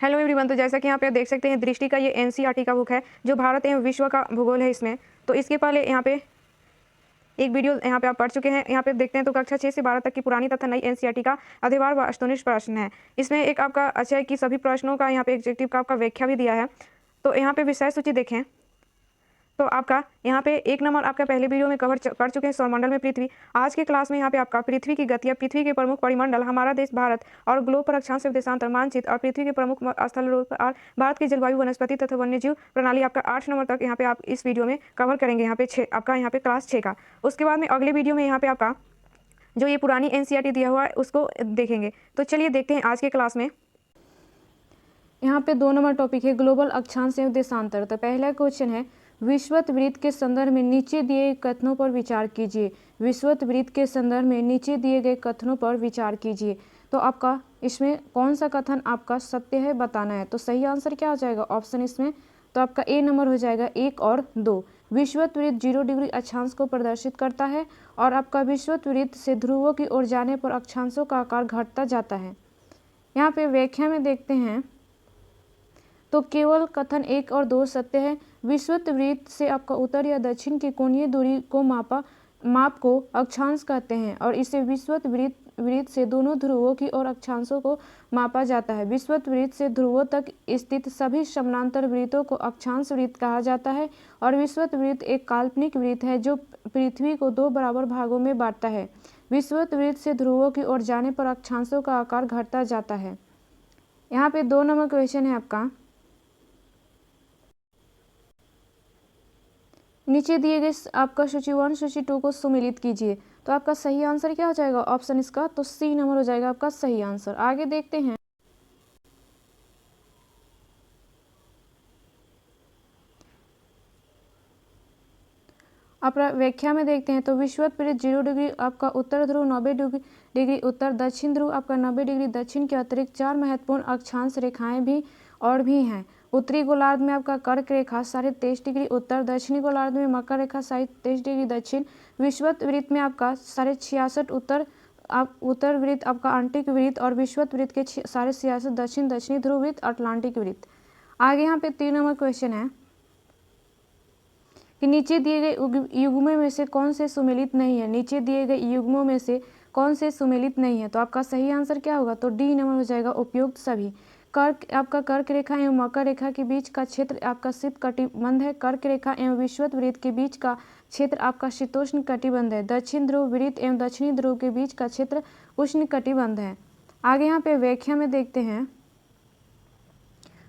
Hello everyone. तो जैसा कि यहाँ पे आप देख सकते हैं, दृष्टि का ये एनसीईआरटी का बुक है जो भारत एवं विश्व का भूगोल है इसमें। तो इसके पहले यहाँ पे एक वीडियो यहाँ पे आप पढ़ चुके हैं। यहाँ पे देखते हैं तो कक्षा 6 से 12 तक की पुरानी तथा नई एनसीईआरटी का अधिभार वस्तुनिष्ठ प्रश्न है। इसमें एक आपका अच्छा है कि सभी प्रश्नों का यहाँ पे एग्जेक्टिव का आपका व्याख्या भी दिया है। तो यहाँ पे विषय सूची देखें तो आपका यहाँ पे 1 नंबर आपका पहले वीडियो में कवर कर चुके हैं सौरमंडल में पृथ्वी। आज के क्लास में यहाँ पे आपका पृथ्वी की गति, पृथ्वी के प्रमुख परिमंडल, हमारा देश भारत और ग्लोब पर अक्षांश देशांतर मानचित्र और पृथ्वी के प्रमुख स्थल रूप और भारत की जलवायु, वनस्पति तथा वन्यजीव प्रणाली आपका 8 नंबर तक यहाँ पे आप इस वीडियो में कवर करेंगे। यहाँ पे 6 आपका यहाँ पे क्लास 6 का। उसके बाद में अगले वीडियो में यहाँ पे आपका जो ये पुरानी एनसीईआरटी दिया हुआ है उसको देखेंगे। तो चलिए देखते हैं आज के क्लास में। यहाँ पे 2 नंबर टॉपिक है ग्लोबल अक्षांश एवं देशांतर। तो पहला क्वेश्चन है, विषुवत वृत्त के संदर्भ में नीचे दिए कथनों पर विचार कीजिए। विषुवत वृत्त के संदर्भ में नीचे दिए गए कथनों पर विचार कीजिए। तो आपका इसमें कौन सा कथन आपका सत्य है बताना है। तो सही आंसर क्या हो जाएगा ऑप्शन इसमें, तो आपका ए नंबर हो जाएगा 1 और 2। विषुवत वृत्त 0 डिग्री अक्षांश को प्रदर्शित करता है और आपका विषुवत वृत्त से ध्रुवों की ओर जाने पर अक्षांशों का आकार घटता जाता है। यहाँ पे व्याख्या में देखते हैं तो केवल कथन 1 और 2 सत्य है। विषुवत वृत्त से आपका उत्तर या दक्षिण की कोणीय दूरी को माप को अक्षांश कहते हैं और इसे विषुवत वृत्त से दोनों ध्रुवों की ओर अक्षांशों को मापा जाता है। विषुवत वृत्त से ध्रुवों तक स्थित सभी समानांतर वृत्तों को अक्षांश वृत्त कहा जाता है और विषुवत वृत्त एक काल्पनिक वृत्त है जो पृथ्वी को 2 बराबर भागों में बांटता है। विषुवत वृत्त से ध्रुवों की ओर जाने पर अक्षांशों का आकार घटता जाता है। यहाँ पे 2 नंबर क्वेश्चन है आपका, नीचे दिए गए आपका सूची 1 सूची 2 को सुमेलित कीजिए। तो आपका सही आंसर क्या हो जाएगा ऑप्शन इसका, तो सी नंबर हो जाएगा आपका सही आंसर। आगे देखते हैं, अपना व्याख्या में देखते हैं तो विषुवत वृत्त 0 डिग्री आपका उत्तर ध्रुव, 90 डिग्री उत्तर दक्षिण ध्रुव, आपका 90 डिग्री दक्षिण के अतिरिक्त 4 महत्वपूर्ण अक्षांश रेखाएं भी हैं। उत्तरी गोलार्ध में आपका कर्क रेखा 23.5 डिग्री उत्तर, दक्षिणी गोलार्ध में मकर रेखा 23 डिग्री दक्षिण, विषुवत वृत्त में आपका 66.5 उत्तर वृत्त आपका आंटिक वृत्त और विषुवत वृत्त के 66.5 दक्षिणी ध्रुव वृत्त अटलांटिक वृत्त। आगे यहाँ पे 3 नंबर क्वेश्चन है कि नीचे दिए गए युग्मों में से कौन से सुमेलित नहीं है। नीचे दिए गए युग्मों में से कौन से सुमेलित नहीं है। तो आपका सही आंसर क्या होगा, तो डी नंबर हो जाएगा उपयुक्त सभी। आपका कर्क रेखा एवं मकर रेखा के बीच का क्षेत्र आपका शीत कटिबंध है। कर्क रेखा एवं विषुवत वृत्त के बीच का क्षेत्र आपका शीतोष्ण कटिबंध है। दक्षिण ध्रुव वृत्त एवं दक्षिणी ध्रुव के बीच का क्षेत्र उष्ण कटिबंध है। आगे यहाँ पे व्याख्या में देखते हैं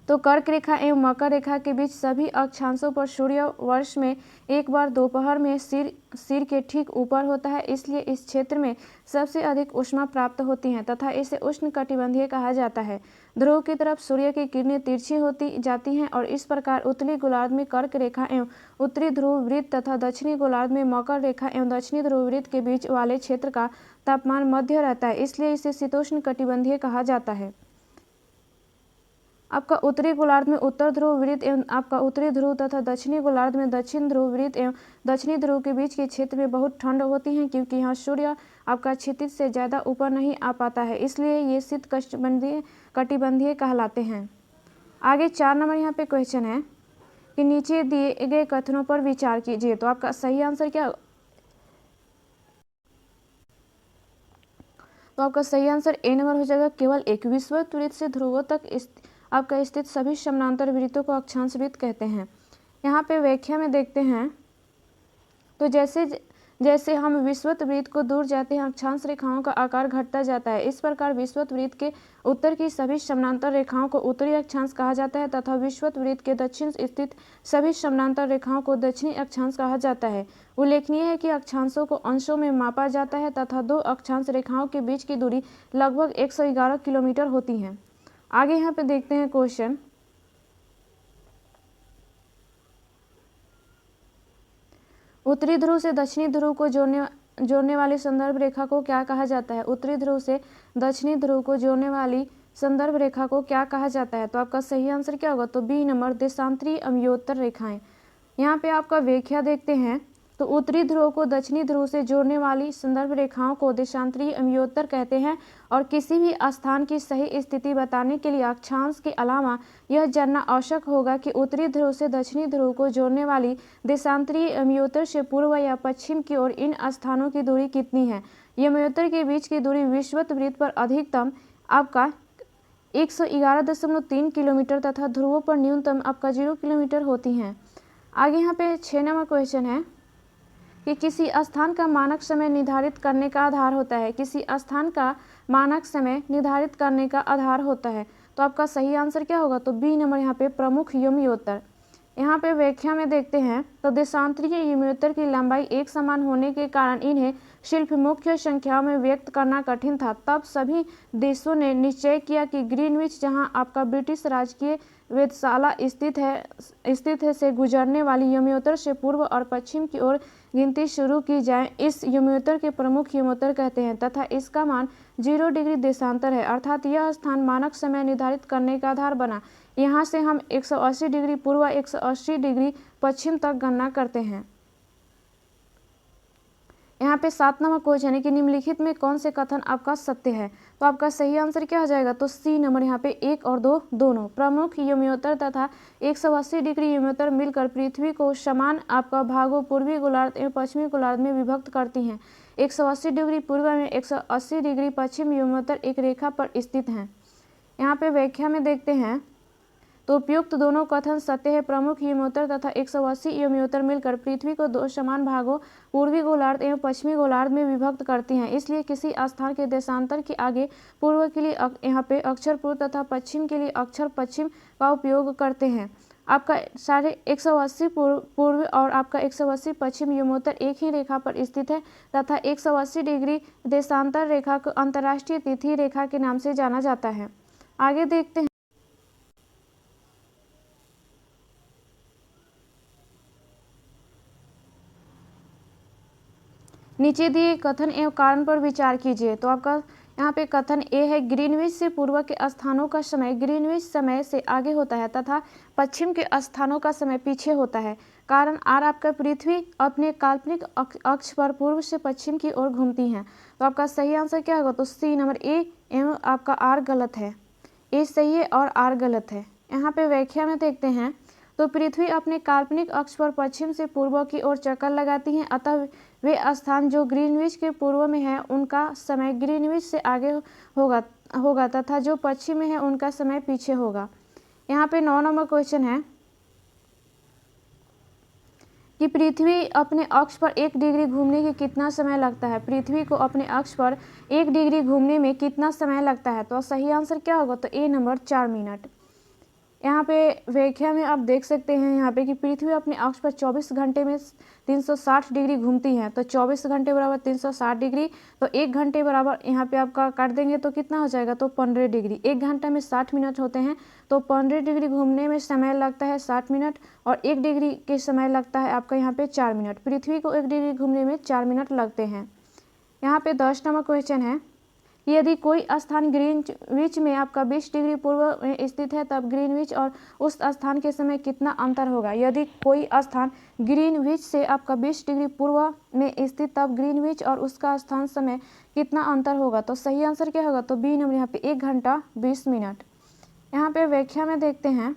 तो कर्क रेखा एवं मकर रेखा के बीच सभी अक्षांशों पर सूर्य वर्ष में एक बार दोपहर में सिर के ठीक ऊपर होता है, इसलिए इस क्षेत्र में सबसे अधिक ऊष्मा प्राप्त होती है तथा इसे उष्ण कटिबंधीय कहा जाता है। ध्रुव की तरफ सूर्य की किरणें तिरछी होती जाती हैं और इस प्रकार उत्तरी गोलार्ध में कर्क रेखा एवं उत्तरी ध्रुव वृत्त तथा दक्षिणी गोलार्ध में मकर रेखा एवं दक्षिणी ध्रुव वृत्त के बीच वाले क्षेत्र का तापमान मध्य रहता है, इसलिए इसे शीतोष्ण कटिबंधीय कहा जाता है। आपका उत्तरी गोलार्ध में उत्तर ध्रुव वृत्त एवं आपका उत्तरी ध्रुव तथा दक्षिणी गोलार्ध में दक्षिण ध्रुव वृत्त एवं दक्षिणी ध्रुव के बीच के क्षेत्र में बहुत ठंड होती है, क्योंकि यहाँ सूर्य आपका क्षितिज से ज़्यादा ऊपर नहीं आ पाता है, इसलिए ये शीत कटिबंधीय कहलाते हैं। आगे 4 नंबर यहाँ पे क्वेश्चन है कि नीचे दिए गए कथनों पर विचार कीजिए। तो आपका सही आंसर क्या, तो आपका सही आंसर ए नंबर हो जाएगा केवल एक। विषुवत वृत्त से ध्रुवों तक आपका स्थित सभी समानांतर वृत्तों को अक्षांश वृत्त कहते हैं। यहाँ पे व्याख्या में देखते हैं तो जैसे हम विषुवत वृत्त को दूर जाते हैं अक्षांश रेखाओं का आकार घटता जाता है। इस प्रकार विषुवत वृत्त के उत्तर की सभी समानांतर रेखाओं को उत्तरी अक्षांश कहा जाता है तथा विषुवत वृत्त के दक्षिण स्थित सभी समानांतर रेखाओं को दक्षिणी अक्षांश कहा जाता है। उल्लेखनीय है कि अक्षांशों को अंशों में मापा जाता है तथा 2 अक्षांश रेखाओं के बीच की दूरी लगभग 111 किलोमीटर होती है। आगे यहाँ पे देखते हैं क्वेश्चन, उत्तरी ध्रुव से दक्षिणी ध्रुव को जोड़ने वाली संदर्भ रेखा को क्या कहा जाता है। उत्तरी ध्रुव से दक्षिणी ध्रुव को जोड़ने वाली संदर्भ रेखा को क्या कहा जाता है। तो आपका सही आंसर क्या होगा, तो बी नंबर देशांतरी अम्योत्तर रेखाएं। यहाँ पे आपका व्याख्या देखते हैं तो उत्तरी ध्रुव को दक्षिणी ध्रुव से जोड़ने वाली संदर्भ रेखाओं को देशांतरीय अमियोत्तर कहते हैं। और किसी भी स्थान की सही स्थिति बताने के लिए अक्षांश के अलावा यह जानना आवश्यक होगा कि उत्तरी ध्रुव से दक्षिणी ध्रुव को जोड़ने वाली देशांतरीय अमियोत्तर से पूर्व या पश्चिम की ओर इन स्थानों की दूरी कितनी है। अमियोत्तर के बीच की दूरी विषुवत वृत्त पर अधिकतम आपका 111.3 किलोमीटर तथा ध्रुवों पर न्यूनतम आपका 0 किलोमीटर होती हैं। आगे यहाँ पे 6 नंबर क्वेश्चन है कि किसी स्थान का मानक समय निर्धारित करने का आधार होता है। किसी स्थान का मानक समय निर्धारित करने का आधार होता है। तो आपका सही आंसर क्या होगा, तो बी नंबर यहाँ पे प्रमुख अमियोत्तर। यहाँ पे व्याख्या में देखते हैं तो देशांतरीय अमियोत्तर की लंबाई एक समान होने के कारण इन्हें शिल्प मुख्य संख्याओं में व्यक्त करना कठिन था। तब सभी देशों ने निश्चय किया कि ग्रीनविच, जहां आपका ब्रिटिश राजकीय वेधशाला स्थित है से गुजरने वाली अमियोत्तर से पूर्व और पश्चिम की ओर गिनती शुरू की जाए। इस अमियोत्तर के प्रमुख अमियोत्तर कहते हैं तथा इसका मान 0 डिग्री देशांतर है, अर्थात यह स्थान मानक समय निर्धारित करने का आधार बना। यहाँ से हम 180 डिग्री पूर्व 180 डिग्री पश्चिम तक गणना करते हैं। यहाँ पे 7 नंबर क्वेश्चन है कि निम्नलिखित में कौन से कथन आपका सत्य है। तो आपका सही आंसर क्या हो जाएगा, तो सी नंबर यहाँ पे 1 और 2 दोनों। प्रमुख अमियोत्तर तथा 180 डिग्री अमियोत्तर मिलकर पृथ्वी को समान आपका भागों पूर्वी गोलार्ध एवं पश्चिमी गोलार्ध में विभक्त करती हैं। 180 डिग्री पूर्व में 180 डिग्री पश्चिम अमियोत्तर एक रेखा पर स्थित हैं। यहाँ पे व्याख्या में देखते हैं तो उपयुक्त दोनों कथन सत्य है। प्रमुख अमियोत्तर तथा 180 अमियोत्तर मिलकर पृथ्वी को 2 समान भागों पूर्वी गोलार्ध एवं पश्चिमी गोलार्ध में विभक्त करती हैं। इसलिए किसी स्थान के देशांतर के आगे पूर्व के लिए यहाँ पे अक्षर पूर्व तथा पश्चिम के लिए अक्षर पश्चिम का उपयोग करते हैं। आपका सारे 180 पूर्व और आपका 180 पश्चिम अमियोत्तर एक ही रेखा पर स्थित है तथा 180 डिग्री देशांतर रेखा को अंतर्राष्ट्रीय तिथि रेखा के नाम से जाना जाता है। आगे देखते हैं, नीचे दिए कथन एवं कारण पर विचार कीजिए। तो आपका यहाँ पे कथन ए है, ग्रीनविच से पूर्व के स्थानों का समय ग्रीनविच समय से आगे होता है तथा पश्चिम के स्थानों का समय पीछे होता है। कारण आर, आपका पृथ्वी अपने काल्पनिक अक्ष पर पूर्व से पश्चिम की ओर घूमती है। तो आपका सही आंसर क्या होगा, तो सी नंबर ए एवं आपका आर गलत है। ए सही है और आर गलत है। यहाँ पे व्याख्या में देखते हैं तो पृथ्वी अपने काल्पनिक अक्ष पर पश्चिम से पूर्व की ओर चक्कर लगाती है, अतः वे स्थान जो ग्रीनविच के पूर्व में है उनका समय ग्रीनविच से आगे होगा तथा जो पश्चिम में है उनका समय पीछे होगा। यहाँ पे 9 नंबर क्वेश्चन है कि पृथ्वी अपने अक्ष पर 1 डिग्री घूमने के कितना समय लगता है। पृथ्वी को अपने अक्ष पर 1 डिग्री घूमने में कितना समय लगता है। तो सही आंसर क्या होगा, तो ए नंबर 4 मिनट। यहाँ पे व्याख्या में आप देख सकते हैं यहाँ पे कि पृथ्वी अपने अक्ष पर 24 घंटे में 360 डिग्री घूमती है। तो 24 घंटे बराबर 360 डिग्री, तो 1 घंटे बराबर यहाँ पे आपका काट देंगे तो कितना हो जाएगा, तो 15 डिग्री। 1 घंटा में 60 मिनट होते हैं, तो 15 डिग्री घूमने में समय लगता है 60 मिनट और 1 डिग्री के समय लगता है आपका यहाँ पे 4 मिनट। पृथ्वी को 1 डिग्री घूमने में 4 मिनट लगते हैं। यहाँ पे 10 नंबर क्वेश्चन है, यदि कोई स्थान ग्रीनविच में आपका 20 डिग्री पूर्व में स्थित है तब ग्रीनविच और उस स्थान के समय कितना अंतर होगा। यदि कोई स्थान ग्रीनविच से आपका 20 डिग्री पूर्व में स्थित तब ग्रीनविच और उसका स्थान समय कितना अंतर होगा। तो सही आंसर क्या होगा, तो बी नंबर यहाँ पे 1 घंटा 20 मिनट। यहाँ पे व्याख्या में देखते हैं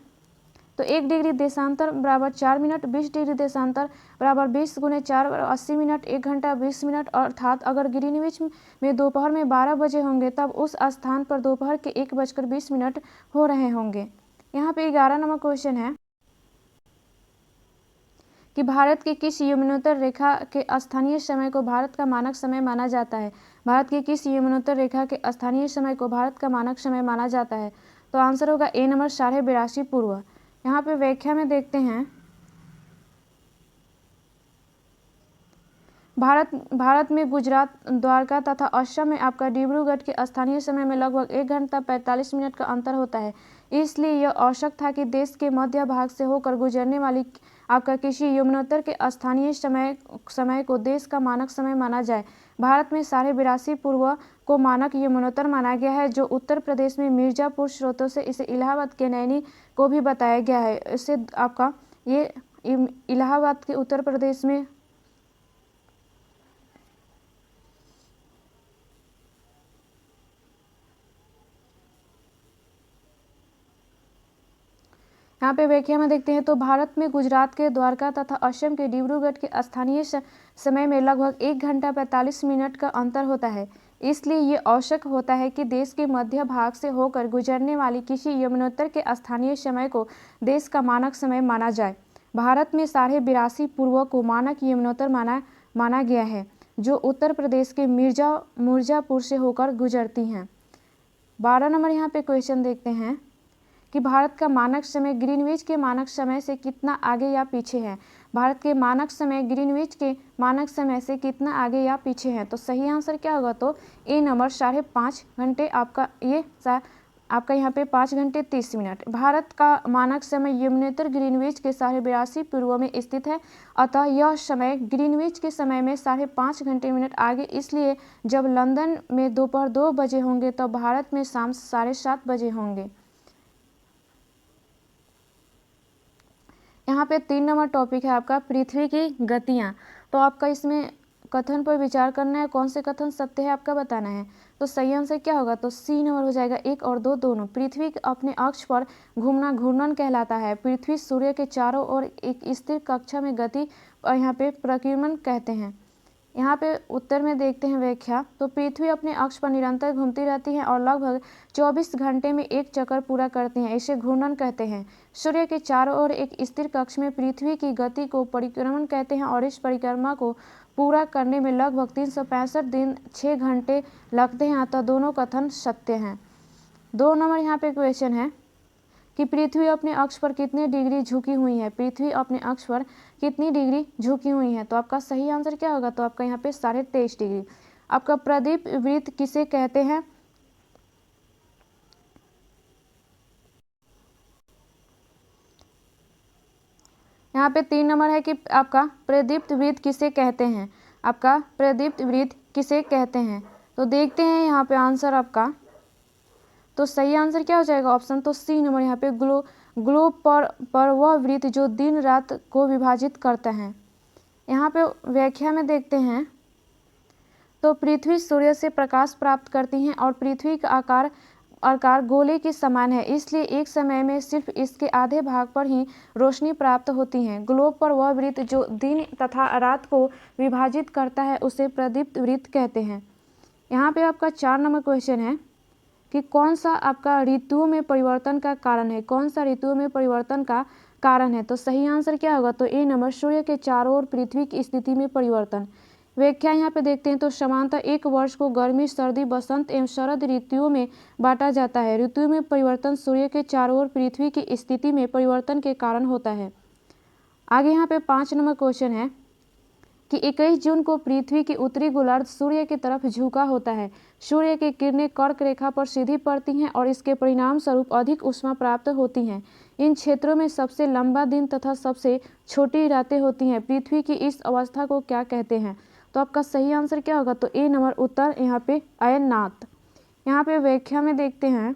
तो 1 डिग्री देशांतर बराबर 4 मिनट, 20 डिग्री देशांतर बराबर 20 गुने 4 80 मिनट, 1 घंटा 20 मिनट। अर्थात अगर ग्रीनविच में दोपहर में 12 बजे होंगे तब उस स्थान पर दोपहर के 1:20 हो रहे होंगे। यहाँ पे 11 नंबर क्वेश्चन है कि भारत की किस यमुनोत्तर रेखा के स्थानीय समय को भारत का मानक समय माना जाता है। भारत की किस यमुनोत्तर रेखा के स्थानीय समय को भारत का मानक समय माना जाता है। तो आंसर होगा ए नंबर 82.5 पूर्व। यहाँ पे व्याख्या में देखते हैं भारत में गुजरात, द्वारका तथा असम में आपका डिब्रूगढ़ के स्थानीय समय में लगभग 1 घंटा 45 मिनट का अंतर होता है। इसलिए यह आवश्यक था कि देश के मध्य भाग से होकर गुजरने वाली आपका किसी यमुनोत्तर के स्थानीय समय को देश का मानक समय माना जाए। भारत में 82.5 पूर्व को मानक यमुनोत्तर माना गया है, जो उत्तर प्रदेश में मिर्जापुर स्रोतों से इसे इलाहाबाद के नैनी को भी बताया गया है। इससे आपका ये इलाहाबाद के उत्तर प्रदेश में यहाँ पे व्याख्या में देखते हैं तो भारत में गुजरात के द्वारका तथा असम के डिब्रूगढ़ के स्थानीय समय में लगभग 1 घंटा 45 मिनट का अंतर होता है। इसलिए ये आवश्यक होता है कि देश के मध्य भाग से होकर गुजरने वाली किसी यमुनोत्तर के स्थानीय समय को देश का मानक समय माना जाए। भारत में 82.5 पूर्व को मानक यमुनोत्तर माना गया है, जो उत्तर प्रदेश के मिर्जापुर से होकर गुजरती हैं। 12 नंबर यहाँ पे क्वेश्चन देखते हैं कि भारत का मानक समय ग्रीनविच के मानक समय से कितना आगे या पीछे है। भारत के मानक समय ग्रीनविच के मानक समय से कितना आगे या पीछे है। तो सही आंसर क्या होगा, तो ए नंबर 5.5 घंटे। आपका यहाँ पे 5 घंटे 30 मिनट। भारत का मानक समय यमुनोत्तर ग्रीनविच के 82.5 पूर्व में स्थित है, अतः यह समय ग्रीनविच के समय में 5.5 घंटे मिनट आगे। इसलिए जब लंदन में दोपहर 2 बजे होंगे तो भारत में शाम 7:30 बजे होंगे। यहाँ पे 3 नंबर टॉपिक है आपका पृथ्वी की गतियाँ। तो आपका इसमें कथन पर विचार करना है, कौन से कथन सत्य है आपका बताना है। तो सही आंसर क्या होगा, तो सी नंबर हो जाएगा, 1 और 2 दोनों। पृथ्वी अपने अक्ष पर घूमना घूर्णन कहलाता है। पृथ्वी सूर्य के चारों ओर एक स्थिर कक्षा में गति और यहाँ पे परिक्रमण कहते हैं। यहाँ पे उत्तर में देखते हैं व्याख्या। तो पृथ्वी अपने अक्ष पर निरंतर घूमती रहती है और लगभग 24 घंटे में एक चक्कर पूरा करती है, इसे घूर्णन कहते हैं। सूर्य के चारों ओर एक स्थिर कक्ष में पृथ्वी की गति को परिक्रमण कहते हैं और इस परिक्रमा को पूरा करने में लगभग 365 दिन 6 घंटे लगते हैं, अतः दोनों कथन सत्य हैं। 2 नंबर यहाँ पे क्वेश्चन है कि पृथ्वी अपने अक्ष पर कितनी डिग्री झुकी हुई है। पृथ्वी अपने अक्ष पर कितनी डिग्री झुकी हुई है। तो आपका सही आंसर क्या होगा, तो आपका यहाँ पे 23.5 डिग्री। आपका प्रदीप वृत्त किसे कहते हैं। यहाँ पे 3 नंबर है कि आपका प्रदीप्त वृत्त किसे कहते हैं। आपका प्रदीप्त वृत्त किसे कहते हैं। तो देखते हैं यहाँ पे आंसर आपका। तो सही आंसर क्या हो जाएगा, ऑप्शन तो सी नंबर यहाँ पे ग्लोब पर वह वृत्त जो दिन रात को विभाजित करता है। यहाँ पे व्याख्या में देखते हैं तो पृथ्वी सूर्य से प्रकाश प्राप्त करती है और पृथ्वी का आकार गोले के समान है, इसलिए एक समय में सिर्फ इसके आधे भाग पर ही रोशनी प्राप्त होती है। ग्लोब पर वह वृत्त जो दिन तथा रात को विभाजित करता है उसे प्रदीप्त वृत्त कहते हैं। यहाँ पे आपका 4 नंबर क्वेश्चन है कि कौन सा आपका ऋतुओं में परिवर्तन का कारण है। कौन सा ऋतुओं में परिवर्तन का कारण है। तो सही आंसर क्या होगा, तो ए नंबर सूर्य के चारों ओर पृथ्वी की स्थिति में परिवर्तन। व्याख्या यहाँ पे देखते हैं तो समानतः एक वर्ष को गर्मी, सर्दी, बसंत एवं शरद ऋतुओं में बांटा जाता है। ऋतुओं में परिवर्तन सूर्य के चारों ओर पृथ्वी की स्थिति में परिवर्तन के कारण होता है। आगे यहाँ पे 5 नंबर क्वेश्चन है कि 21 जून को पृथ्वी की उत्तरी गोलार्ध सूर्य की तरफ झुका होता है। सूर्य की किरणें कर्क रेखा पर सीधी पड़ती हैं और इसके परिणाम स्वरूप अधिक ऊष्मा प्राप्त होती हैं। इन क्षेत्रों में सबसे लंबा दिन तथा सबसे छोटी रातें होती हैं। पृथ्वी की इस अवस्था को क्या कहते हैं। तो आपका सही आंसर क्या होगा, तो ए नंबर उत्तर यहाँ पे अयननाथ। यहाँ पे व्याख्या में देखते हैं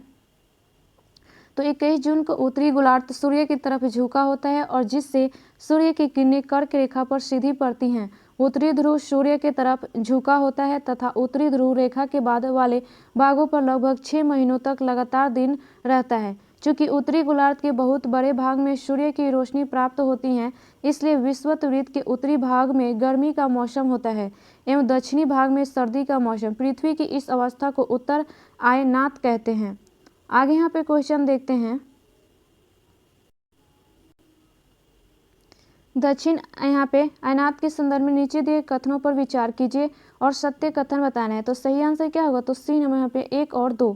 तो 21 जून को उत्तरी गोलार्ध सूर्य की तरफ झुका होता है और जिससे सूर्य की किरणें कर्क रेखा पर सीधी पड़ती हैं। उत्तरी ध्रुव सूर्य की तरफ झुका होता है तथा उत्तरी ध्रुव रेखा के बाद वाले भागों पर लगभग 6 महीनों तक लगातार दिन रहता है। चूंकि उत्तरी गोलार्ध के बहुत बड़े भाग में सूर्य की रोशनी प्राप्त होती है, इसलिए विषुवत वृत्त के उत्तरी भाग में गर्मी का मौसम होता है एवं दक्षिणी भाग में सर्दी का मौसम। पृथ्वी की इस अवस्था को उत्तर अयनात कहते हैं। आगे यहाँ पे क्वेश्चन देखते हैं। दक्षिण यहाँ पे अयनात के संदर्भ में नीचे दिए कथनों पर विचार कीजिए और सत्य कथन बताना है। तो सही आंसर क्या होगा, तो सी नंबर यहाँ पे 1 और 2।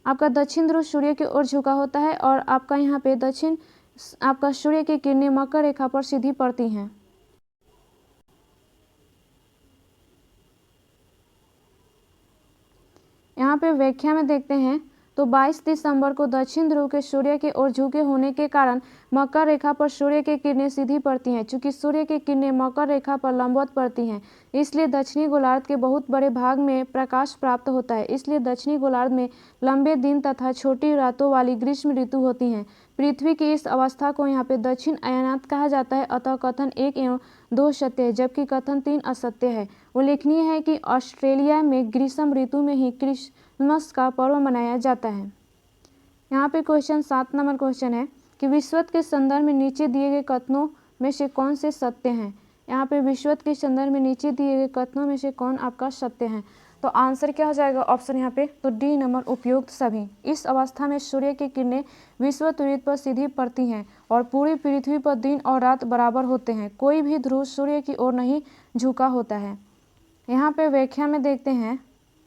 आपका दक्षिण ध्रुव सूर्य की ओर झुका होता है और आपका यहाँ पे दक्षिण आपका सूर्य की किरणें मकर रेखा पर सीधी पड़ती हैं। यहाँ पे व्याख्या में देखते हैं तो 22 दिसंबर को दक्षिण ध्रुव के सूर्य की ओर झुके होने के कारण मकर रेखा पर सूर्य की किरणें सीधी पड़ती हैं। चूंकि सूर्य की किरणें मकर रेखा पर लंबवत पड़ती हैं, इसलिए दक्षिणी गोलार्ध के बहुत बड़े भाग में प्रकाश प्राप्त होता है। इसलिए दक्षिणी गोलार्ध में लंबे दिन तथा छोटी रातों वाली ग्रीष्म ऋतु होती हैं। पृथ्वी की इस अवस्था को यहाँ पे दक्षिण अयनात कहा जाता है। अतः कथन 1 एवं 2 सत्य है, जबकि कथन 3 असत्य है। उल्लेखनीय है कि ऑस्ट्रेलिया में ग्रीष्म ऋतु में ही क्रिसमस का पर्व मनाया जाता है। यहाँ पे क्वेश्चन 7 नंबर क्वेश्चन है कि विश्वत के संदर्भ में नीचे दिए गए कथनों में से कौन से सत्य हैं। यहाँ पे विश्वत के संदर्भ में नीचे दिए गए कथनों में से कौन आपका सत्य है। तो आंसर क्या हो जाएगा ऑप्शन यहाँ पे तो डी नंबर उपयुक्त सभी। इस अवस्था में सूर्य की किरणें विश्वत वृत्त पर सीधी पड़ती हैं और पूरी पृथ्वी पर दिन और रात बराबर होते हैं। कोई भी ध्रुव सूर्य की ओर नहीं झुका होता है। यहाँ पे व्याख्या में देखते हैं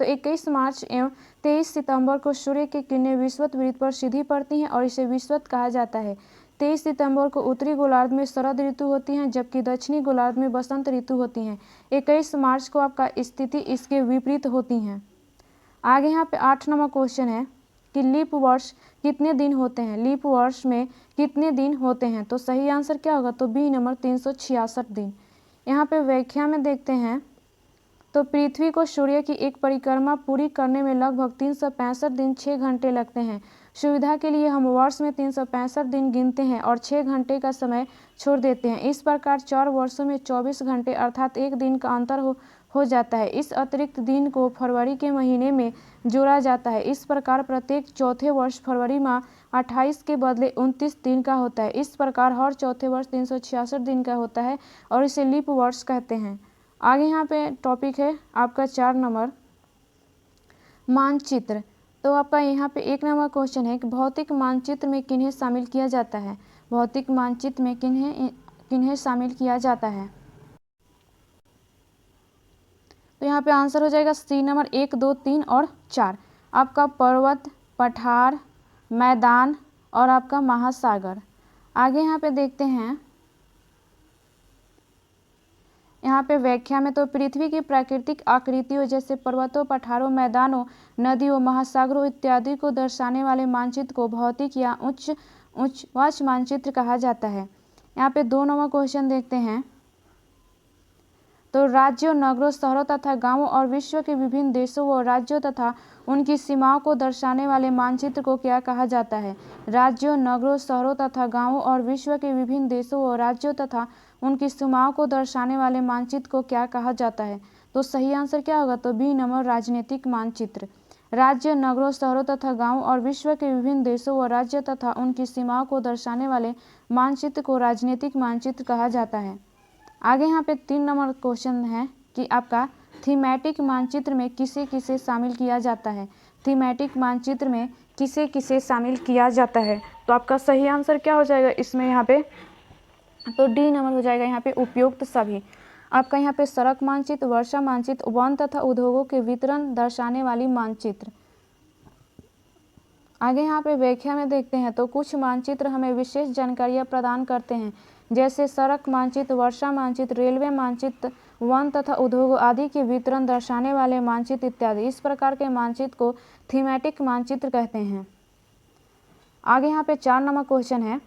तो 21 मार्च एवं 23 सितंबर को सूर्य की किरणें विश्वत वृत्त पर सीधी पड़ती हैं और इसे विश्वत कहा जाता है। 23 सितंबर को उत्तरी गोलार्ध में शरद ऋतु होती है जबकि दक्षिणी गोलार्ध में बसंत ऋतु होती है। 21 मार्च को आपका स्थिति इसके विपरीत होती है। आगे यहाँ पे 8 नंबर क्वेश्चन है कि लीप वर्ष कितने दिन होते हैं। लीप वर्ष में कितने दिन होते हैं। तो सही आंसर क्या होगा तो बी नंबर 366 दिन। यहाँ पे व्याख्या में देखते हैं तो पृथ्वी को सूर्य की एक परिक्रमा पूरी करने में लगभग 365 दिन 6 घंटे लगते हैं। सुविधा के लिए हम वर्ष में 365 दिन गिनते हैं और 6 घंटे का समय छोड़ देते हैं। इस प्रकार 4 वर्षों में 24 घंटे अर्थात एक दिन का अंतर हो जाता है। इस अतिरिक्त दिन को फरवरी के महीने में जोड़ा जाता है। इस प्रकार प्रत्येक चौथे वर्ष फरवरी माह 28 के बदले 29 दिन का होता है। इस प्रकार हर चौथे वर्ष 366 दिन का होता है और इसे लीप वर्ष कहते हैं। आगे यहाँ पे टॉपिक है आपका 4 नंबर मानचित्र। तो आपका यहाँ पे 1 नंबर क्वेश्चन है कि भौतिक मानचित्र में किन्हें शामिल किया जाता है। भौतिक मानचित्र में किन्हें शामिल किया जाता है। तो यहाँ पे आंसर हो जाएगा सी नंबर 1, 2, 3 और 4। आपका पर्वत, पठार, मैदान और आपका महासागर। आगे यहाँ पे देखते हैं यहाँ पे व्याख्या में तो पृथ्वी की प्राकृतिक आकृतियों जैसे पर्वतों, पठारों, मैदानों, नदियों, महासागरों इत्यादि को दर्शाने वाले मानचित्र को भौतिक या उच्च मानचित्र कहा जाता है। यहाँ पे 2 नंबर क्वेश्चन देखते हैं तो राज्यों, नगरों, शहरों तथा गांवों और विश्व के विभिन्न देशों व राज्यों तथा उनकी सीमाओं को दर्शाने वाले मानचित्र को क्या कहा जाता है। राज्यों, नगरों, शहरों तथा गांवों और विश्व के विभिन्न देशों व राज्यों तथा उनकी सीमाओं को दर्शाने वाले मानचित्र को क्या कहा जाता है। तो सही आंसर क्या होगा तो बी नंबर राजनीतिक मानचित्र। राज्य, नगरों, शहरों तथा गांवों और विश्व के विभिन्न देशों व राज्य तथा उनकी सीमाओं को दर्शाने वाले मानचित्र को राजनीतिक मानचित्र कहा जाता है। आगे यहाँ पे 3 नंबर क्वेश्चन है कि आपका थीमेटिक मानचित्र में किसे किसे शामिल किया जाता है। थीमेटिक मानचित्र में किसे किसे शामिल किया जाता है। तो आपका सही आंसर क्या हो जाएगा इसमें यहाँ पे तो डी नंबर हो जाएगा यहाँ पे उपयुक्त सभी। आपका यहाँ पे सड़क मानचित्र, वर्षा मानचित्र, वन तथा उद्योगों के वितरण दर्शाने वाली मानचित्र। आगे यहाँ पे व्याख्या में देखते हैं तो कुछ मानचित्र हमें विशेष जानकारियाँ प्रदान करते हैं जैसे सड़क मानचित्र, वर्षा मानचित्र, रेलवे मानचित्र, वन तथा उद्योगों आदि के वितरण दर्शाने वाले मानचित्र इत्यादि। इस प्रकार के मानचित्र को थीमेटिक मानचित्र कहते हैं। आगे यहाँ पे 4 नंबर क्वेश्चन है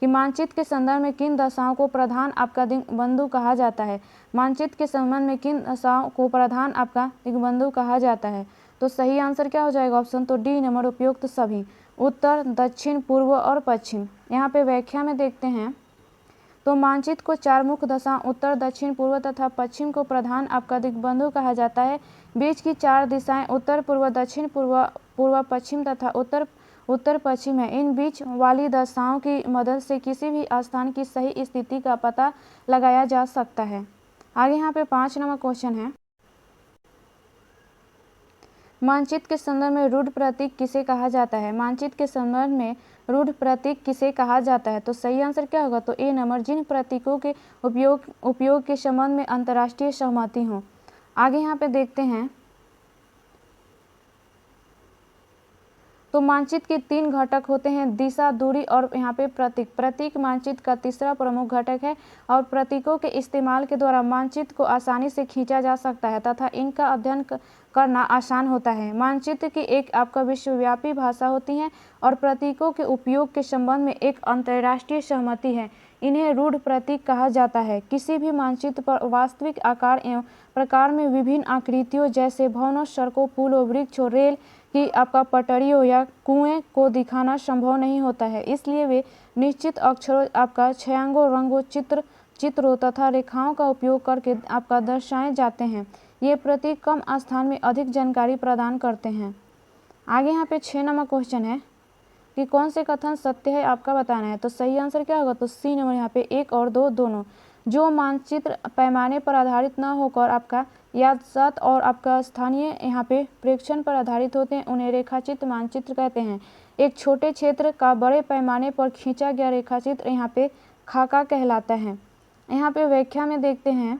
कि मानचित्र के संदर्भ में किन दशाओं को प्रधान आपका दिग्बंधु कहा जाता है। मानचित्र के संबंध में किन दशाओं को प्रधान आपका दिग्बंधु कहा जाता है। तो सही आंसर क्या हो जाएगा ऑप्शन तो डी नंबर उपयुक्त सभी। उत्तर, दक्षिण, पूर्व और पश्चिम। यहाँ पे व्याख्या में देखते हैं तो मानचित्र को 4 मुख्य दशा उत्तर, दक्षिण, पूर्व तथा पश्चिम को प्रधान आपका दिग्बंधु कहा जाता है। बीच की 4 दिशाएं उत्तर, पूर्व, दक्षिण, पूर्व, पश्चिम तथा उत्तर पश्चिम है। इन बीच वाली दशाओं की मदद से किसी भी स्थान की सही स्थिति का पता लगाया जा सकता है। आगे यहाँ पे 5 नंबर क्वेश्चन है मानचित्र के संदर्भ में रूढ़ प्रतीक किसे कहा जाता है। मानचित्र के संदर्भ में रूढ़ प्रतीक किसे कहा जाता है। तो सही आंसर क्या होगा तो ए नंबर जिन प्रतीकों के उपयोग के संबंध में अंतर्राष्ट्रीय सहमति हो। आगे यहाँ पे देखते हैं तो मानचित्र के 3 घटक होते हैं दिशा, दूरी और यहाँ पे प्रतीक। प्रतीक मानचित्र का तीसरा प्रमुख घटक है और प्रतीकों के इस्तेमाल के द्वारा मानचित्र को आसानी से खींचा जा सकता है तथा इनका अध्ययन करना आसान होता है। मानचित्र की एक आपका विश्वव्यापी भाषा होती है और प्रतीकों के उपयोग के संबंध में एक अंतर्राष्ट्रीय सहमति है। इन्हें रूढ़ प्रतीक कहा जाता है। किसी भी मानचित्र पर वास्तविक आकार एवं प्रकार में विभिन्न आकृतियों जैसे भवनों, सड़कों, पुलों, वृक्षों, रेल की आपका पटरियों या कुएं को दिखाना संभव नहीं होता है। इसलिए वे निश्चित अक्षरों, आपका छायांकों, रंगों, चित्रों तथा रेखाओं का उपयोग करके आपका दर्शाए जाते हैं। ये प्रतीक कम स्थान में अधिक जानकारी प्रदान करते हैं। आगे यहाँ पे 6 नंबर क्वेश्चन है कि कौन से कथन सत्य है आपका बताना है। तो सही आंसर क्या होगा, तो सी नंबर यहाँ पे 1 और 2 दोनों। जो मानचित्र पैमाने पर आधारित न होकर आपका याददाश्त और आपका स्थानीय यहाँ पे प्रेक्षण पर आधारित होते हैं उन्हें रेखाचित्र मानचित्र कहते हैं। एक छोटे क्षेत्र का बड़े पैमाने पर खींचा गया रेखाचित्र यहाँ पे खाका कहलाता है। यहाँ पे व्याख्या में देखते हैं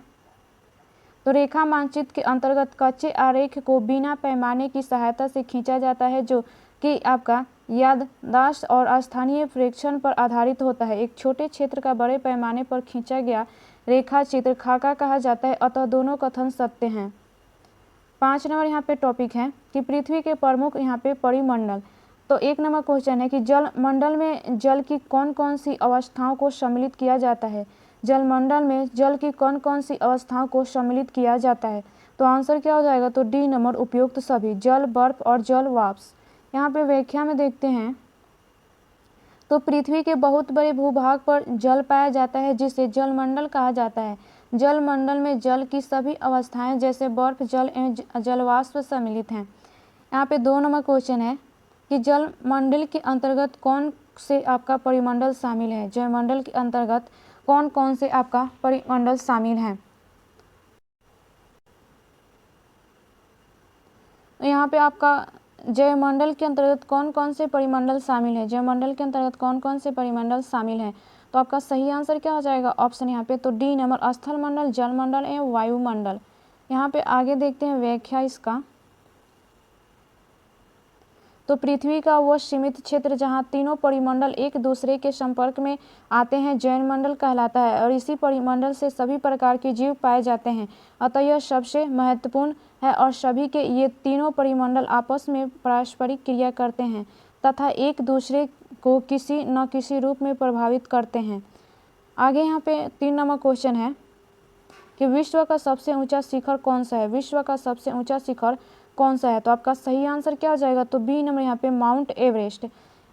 तो रेखा मानचित्र के अंतर्गत कच्चे आरेख को बिना पैमाने की सहायता से खींचा जाता है जो कि आपका याददाश्त और स्थानीय प्रेक्षण पर आधारित होता है। एक छोटे क्षेत्र का बड़े पैमाने पर खींचा गया रेखा चित्र खाका कहा जाता है, अतः दोनों कथन सत्य हैं। 5 नंबर यहाँ पे टॉपिक है कि पृथ्वी के प्रमुख यहाँ पे परिमंडल। तो 1 नंबर क्वेश्चन है कि जल मंडल में जल की कौन कौन सी अवस्थाओं को सम्मिलित किया जाता है। जलमंडल में जल की कौन कौन सी अवस्थाओं को सम्मिलित किया जाता है। तो आंसर क्या हो जाएगा, तो डी नंबर उपयुक्त सभी, जल, बर्फ और जल वाष्प। यहाँ पे व्याख्या में देखते हैं तो पृथ्वी के बहुत बड़े भूभाग पर जल पाया जाता है जिसे जलमंडल कहा जाता है। जलमंडल में जल की सभी अवस्थाएं जैसे बर्फ, जल एवं जलवाष्प सम्मिलित हैं। यहाँ पे 2 नंबर क्वेश्चन है कि जलमंडल के अंतर्गत कौन से आपका परिमंडल शामिल है। जलमंडल के अंतर्गत कौन कौन से आपका परिमंडल शामिल है। यहाँ पे आपका जयमंडल के अंतर्गत कौन कौन से परिमंडल शामिल है। जयमंडल के अंतर्गत कौन कौन से परिमंडल शामिल है। तो आपका सही आंसर क्या हो जाएगा, ऑप्शन यहाँ पे तो डी नंबर स्थल मंडल, जलमंडल एवं वायुमंडल। यहाँ पे आगे देखते हैं व्याख्या इसका। तो पृथ्वी का वह सीमित क्षेत्र जहाँ तीनों परिमंडल एक दूसरे के संपर्क में आते हैं जैवमंडल कहलाता है और इसी परिमंडल से सभी प्रकार के जीव पाए जाते हैं, अतः यह सबसे महत्वपूर्ण है और सभी के ये तीनों परिमंडल आपस में पारस्परिक क्रिया करते हैं तथा एक दूसरे को किसी न किसी रूप में प्रभावित करते हैं। आगे यहाँ पे 3 नंबर क्वेश्चन है कि विश्व का सबसे ऊंचा शिखर कौन सा है। विश्व का सबसे ऊंचा शिखर कौन सा है। तो आपका सही आंसर क्या हो जाएगा, तो बी नंबर यहाँ पे माउंट एवरेस्ट।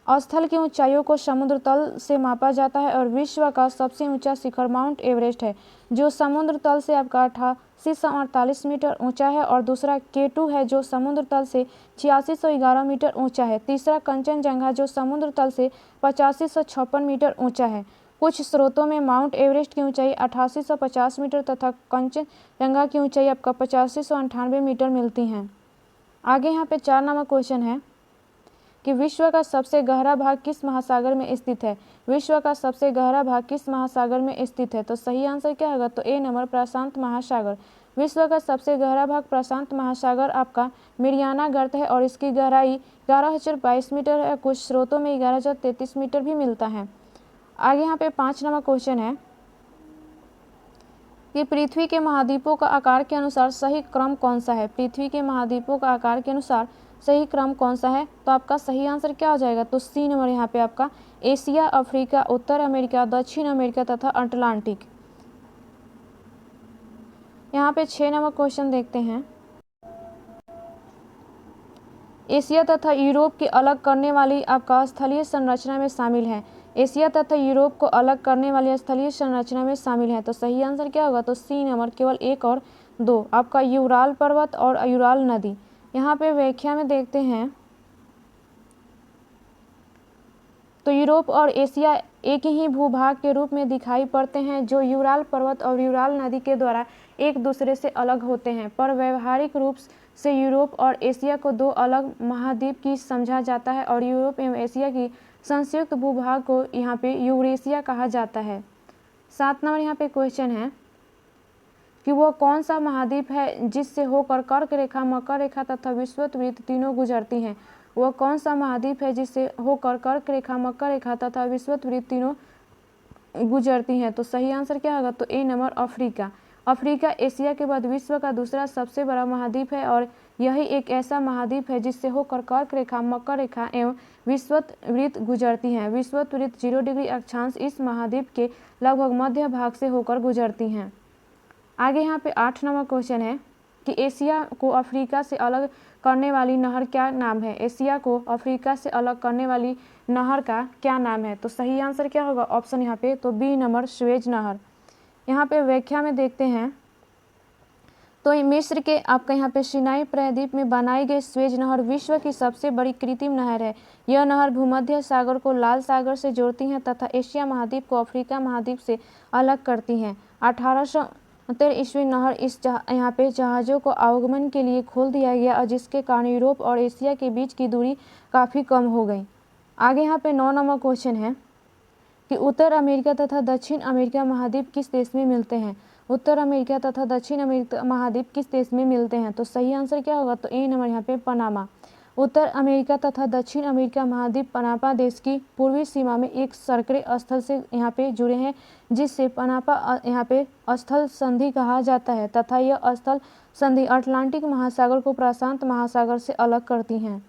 स्थल की ऊंचाइयों को समुद्र तल से मापा जाता है और विश्व का सबसे ऊंचा शिखर माउंट एवरेस्ट है जो समुद्र तल से आपका 8848 मीटर ऊंचा है और दूसरा K2 है जो समुद्र तल से 8611 मीटर ऊंचा है। तीसरा कंचनजंगा जो समुद्र तल से 8556 मीटर ऊंचा है। कुछ स्रोतों में माउंट एवरेस्ट की ऊंचाई 8850 मीटर तथा कंचनजंगा की ऊंचाई आपका 8598 मीटर मिलती हैं। आगे यहाँ पे 4 नंबर क्वेश्चन है कि विश्व का सबसे गहरा भाग किस महासागर में स्थित है। विश्व का सबसे गहरा भाग किस महासागर में स्थित है। तो सही आंसर क्या होगा, तो ए नंबर प्रशांत महासागर। विश्व का सबसे गहरा भाग प्रशांत महासागर आपका मेरियाना गर्त है और इसकी गहराई 11,022 मीटर है। कुछ स्रोतों में 11,033 मीटर भी मिलता है। आगे यहाँ पे 5 नंबर क्वेश्चन है कि पृथ्वी के महाद्वीपों का आकार के अनुसार सही क्रम कौन सा है। पृथ्वी के महाद्वीपों का आकार के अनुसार सही क्रम कौन सा है। तो आपका सही आंसर क्या हो जाएगा, तो सी नंबर यहाँ पे आपका एशिया, अफ्रीका, उत्तर अमेरिका, दक्षिण अमेरिका तथा अटलांटिक। यहाँ पे 6 नंबर क्वेश्चन देखते हैं। एशिया तथा यूरोप की अलग करने वाली आपका स्थलीय संरचना में शामिल है। एशिया तथा यूरोप को अलग करने वाली स्थलीय संरचना में शामिल है। तो सही आंसर क्या होगा, तो सी नंबर केवल 1 और 2 आपका यूराल पर्वत और यूराल नदी। यहाँ पे व्याख्या में देखते हैं तो यूरोप और एशिया एक ही भूभाग के रूप में दिखाई पड़ते हैं जो यूराल पर्वत और यूराल नदी के द्वारा एक दूसरे से अलग होते हैं, पर व्यवहारिक रूप से यूरोप और एशिया को 2 अलग महाद्वीप की समझा जाता है और यूरोप एवं एशिया की संयुक्त भूभाग को यहाँ पे यूरेशिया कहा जाता है। 7 नंबर यहाँ पे क्वेश्चन है कि वह कौन सा महाद्वीप है जिससे होकर कर्क रेखा, मकर रेखा तथा विषुवत वृत्त तीनों गुजरती हैं। वह कौन सा महाद्वीप है जिससे होकर कर्क रेखा, मकर रेखा तथा विषुवत वृत्त तीनों गुजरती हैं। तो सही आंसर क्या होगा, तो ए नंबर अफ्रीका। अफ्रीका एशिया के बाद विश्व का दूसरा सबसे बड़ा महाद्वीप है और यही एक ऐसा महाद्वीप है जिससे होकर कर्क रेखा, मकर रेखा एवं विषुवत वृत्त गुजरती हैं। विषुवत वृत्त 0 डिग्री अक्षांश इस महाद्वीप के लगभग मध्य भाग से होकर गुजरती हैं। आगे यहाँ पे 8 नंबर क्वेश्चन है कि एशिया को अफ्रीका से अलग करने वाली नहर क्या नाम है। एशिया को अफ्रीका से अलग करने वाली नहर का क्या नाम है। तो सही आंसर क्या होगा, ऑप्शन यहाँ पे तो बी नंबर स्वेज नहर। यहाँ पे व्याख्या में देखते हैं तो मिस्र के आपका यहाँ पे सिनाई प्रायद्वीप में बनाई गई स्वेज नहर विश्व की सबसे बड़ी कृत्रिम नहर है। यह नहर भूमध्य सागर को लाल सागर से जोड़ती हैं तथा एशिया महाद्वीप को अफ्रीका महाद्वीप से अलग करती हैं। 1870 ईस्वी नहर यहाँ पे जहाज़ों को आवागमन के लिए खोल दिया गया और जिसके कारण यूरोप और एशिया के बीच की दूरी काफ़ी कम हो गई। आगे यहाँ पे 9 नंबर क्वेश्चन है कि उत्तर अमेरिका तथा दक्षिण अमेरिका महाद्वीप किस देश में मिलते हैं। उत्तर अमेरिका तथा दक्षिण अमेरिका महाद्वीप किस देश में मिलते हैं, तो सही आंसर क्या होगा, तो ए नंबर यहाँ पे पनामा। उत्तर अमेरिका तथा दक्षिण अमेरिका महाद्वीप पनामा देश की पूर्वी सीमा में एक सर्करे स्थल से यहाँ पे जुड़े हैं, जिससे पनामा यहाँ पे स्थल संधि कहा जाता है तथा यह स्थल संधि अटलांटिक महासागर को प्रशांत महासागर से अलग करती हैं।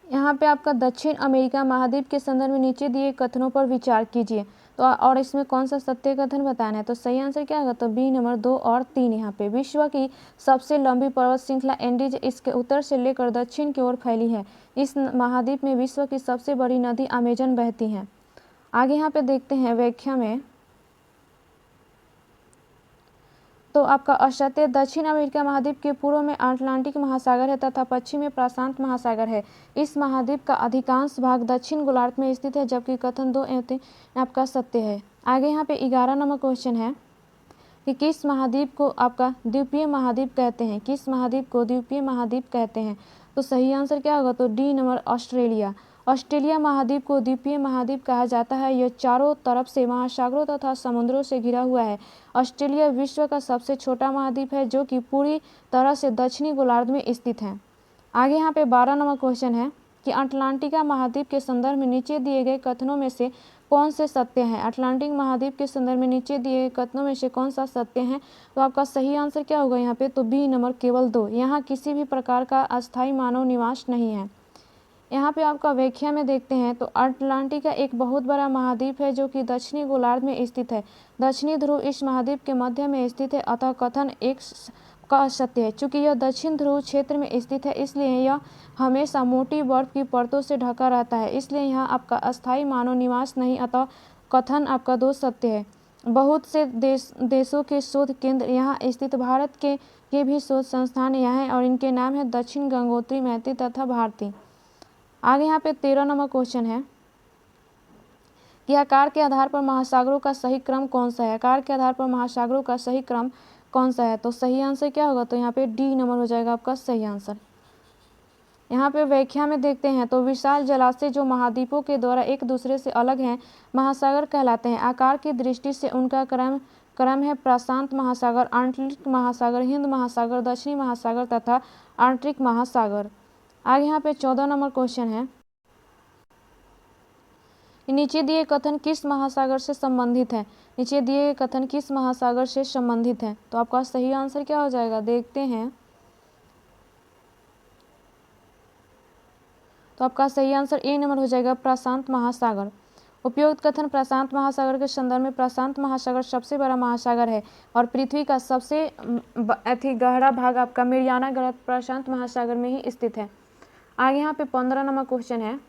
यहाँ पे आपका दक्षिण अमेरिका महाद्वीप के संदर्भ में नीचे दिए कथनों पर विचार कीजिए। तो और इसमें कौन सा सत्य कथन बताना है, तो सही आंसर क्या होगा, तो बी नंबर 2 और 3। यहाँ पे विश्व की सबसे लंबी पर्वत श्रृंखला एंडीज इसके उत्तर से लेकर दक्षिण की ओर फैली है। इस महाद्वीप में विश्व की सबसे बड़ी नदी अमेजन बहती है। आगे यहाँ पे देखते हैं व्याख्या में, तो आपका असत्य दक्षिण अमेरिका महाद्वीप के पूर्व में अटलांटिक महासागर है तथा पश्चिम में प्रशांत महासागर है। इस महाद्वीप का अधिकांश भाग दक्षिण गोलार्ध में स्थित है, जबकि कथन 2 एवं 3 आपका सत्य है। आगे यहाँ पे 11 नंबर क्वेश्चन है कि किस महाद्वीप को आपका द्वीपीय महाद्वीप कहते हैं। किस महाद्वीप को द्वीपीय महाद्वीप कहते हैं, तो सही आंसर क्या होगा, तो डी नंबर ऑस्ट्रेलिया। ऑस्ट्रेलिया महाद्वीप को द्वीपीय महाद्वीप कहा जाता है। यह चारों तरफ से महासागरों तथा समुद्रों से घिरा हुआ है। ऑस्ट्रेलिया विश्व का सबसे छोटा महाद्वीप है जो कि पूरी तरह से दक्षिणी गोलार्ध में स्थित है। आगे यहाँ पे 12 नंबर क्वेश्चन है कि अटलांटिका महाद्वीप के संदर्भ में नीचे दिए गए कथनों में से कौन से सत्य हैं। अटलांटिक महाद्वीप के संदर्भ में नीचे दिए गए कथनों में से कौन सा सत्य है, तो आपका सही आंसर क्या होगा यहाँ पे, तो बी नंबर केवल 2। यहाँ किसी भी प्रकार का अस्थायी मानव निवास नहीं है। यहाँ पे आपका व्याख्या में देखते हैं, तो अटलांटिका एक बहुत बड़ा महाद्वीप है जो कि दक्षिणी गोलार्ध में स्थित है। दक्षिणी ध्रुव इस महाद्वीप के मध्य में स्थित है, अतः कथन एक का असत्य है। चूंकि यह दक्षिण ध्रुव क्षेत्र में स्थित है, इसलिए यह हमेशा मोटी बर्फ की परतों से ढका रहता है, इसलिए यहाँ आपका अस्थायी मानव निवास नहीं, अतः कथन आपका 2 सत्य है। बहुत से देशों के शोध केंद्र यहाँ स्थित, भारत के भी शोध संस्थान यहाँ हैं और इनके नाम है दक्षिण गंगोत्री, मैत्री तथा भारती। आगे यहाँ पे 13 नंबर क्वेश्चन है कि आकार के आधार पर महासागरों का सही क्रम कौन सा है। आकार के आधार पर महासागरों का सही क्रम कौन सा है, तो सही आंसर क्या होगा, तो यहाँ पे डी नंबर हो जाएगा आपका सही आंसर। यहाँ पे व्याख्या में देखते हैं, तो विशाल जलाशय जो महाद्वीपों के द्वारा एक दूसरे से अलग हैं महासागर कहलाते हैं। आकार की दृष्टि से उनका क्रम है प्रशांत महासागर, अटलांटिक महासागर, हिंद महासागर, दक्षिणी महासागर तथा आर्कटिक महासागर। आगे यहाँ पे 14 नंबर क्वेश्चन है, नीचे दिए कथन किस महासागर से संबंधित है। नीचे दिए कथन किस महासागर से संबंधित है, तो आपका सही आंसर क्या हो जाएगा, देखते हैं। तो आपका सही आंसर ए नंबर हो जाएगा प्रशांत महासागर। उपयुक्त कथन प्रशांत महासागर के संदर्भ में प्रशांत महासागर सबसे बड़ा महासागर है और पृथ्वी का सबसे गहरा भाग आपका मेरियाना ग्रह प्रशांत महासागर में ही स्थित है। आगे यहाँ पे 15 नंबर क्वेश्चन है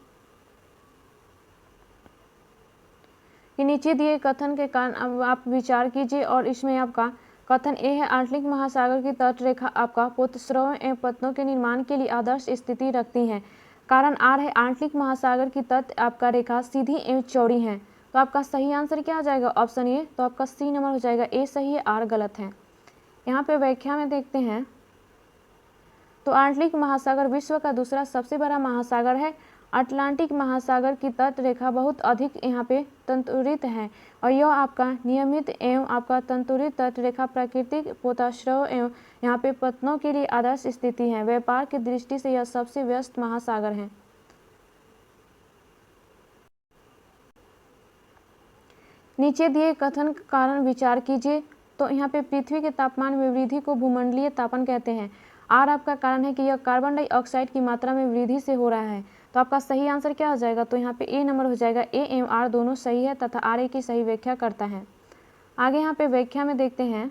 कि नीचे दिए कथन के कारण अब आप विचार कीजिए और इसमें आपका कथन ए है, अटलांटिक महासागर की तट रेखा आपका पोतस्राव एवं पत्तों के निर्माण के लिए आदर्श स्थिति रखती है। कारण आर है, अटलांटिक महासागर की तट आपका रेखा सीधी एवं चौड़ी है। तो आपका सही आंसर क्या हो जाएगा, ऑप्शन ए, तो आपका सी नंबर हो जाएगा। ए सही है, आर गलत है। यहाँ पे व्याख्या में देखते हैं, तो अटलांटिक महासागर विश्व का दूसरा सबसे बड़ा महासागर है। अटलांटिक महासागर की तट रेखा बहुत अधिक यहाँ पे तंतुरित है और यह आपका नियमित एवं आपका तंतुरित तट रेखा प्राकृतिक पोताश्रय एवं यहाँ पे पत्तनों के लिए आदर्श स्थिति है। व्यापार की दृष्टि से यह सबसे व्यस्त महासागर है। नीचे दिए कथन के कारण विचार कीजिए। तो यहाँ पे पृथ्वी के तापमान में वृद्धि को भूमंडलीय तापन कहते हैं। आर आपका कारण है कि यह कार्बन डाइऑक्साइड की मात्रा में वृद्धि से हो रहा है। तो आपका सही आंसर क्या हो जाएगा, तो यहाँ पे ए नंबर हो जाएगा। ए एवं आर दोनों सही है तथा आर ए की सही व्याख्या करता है। आगे यहाँ पे व्याख्या में देखते हैं,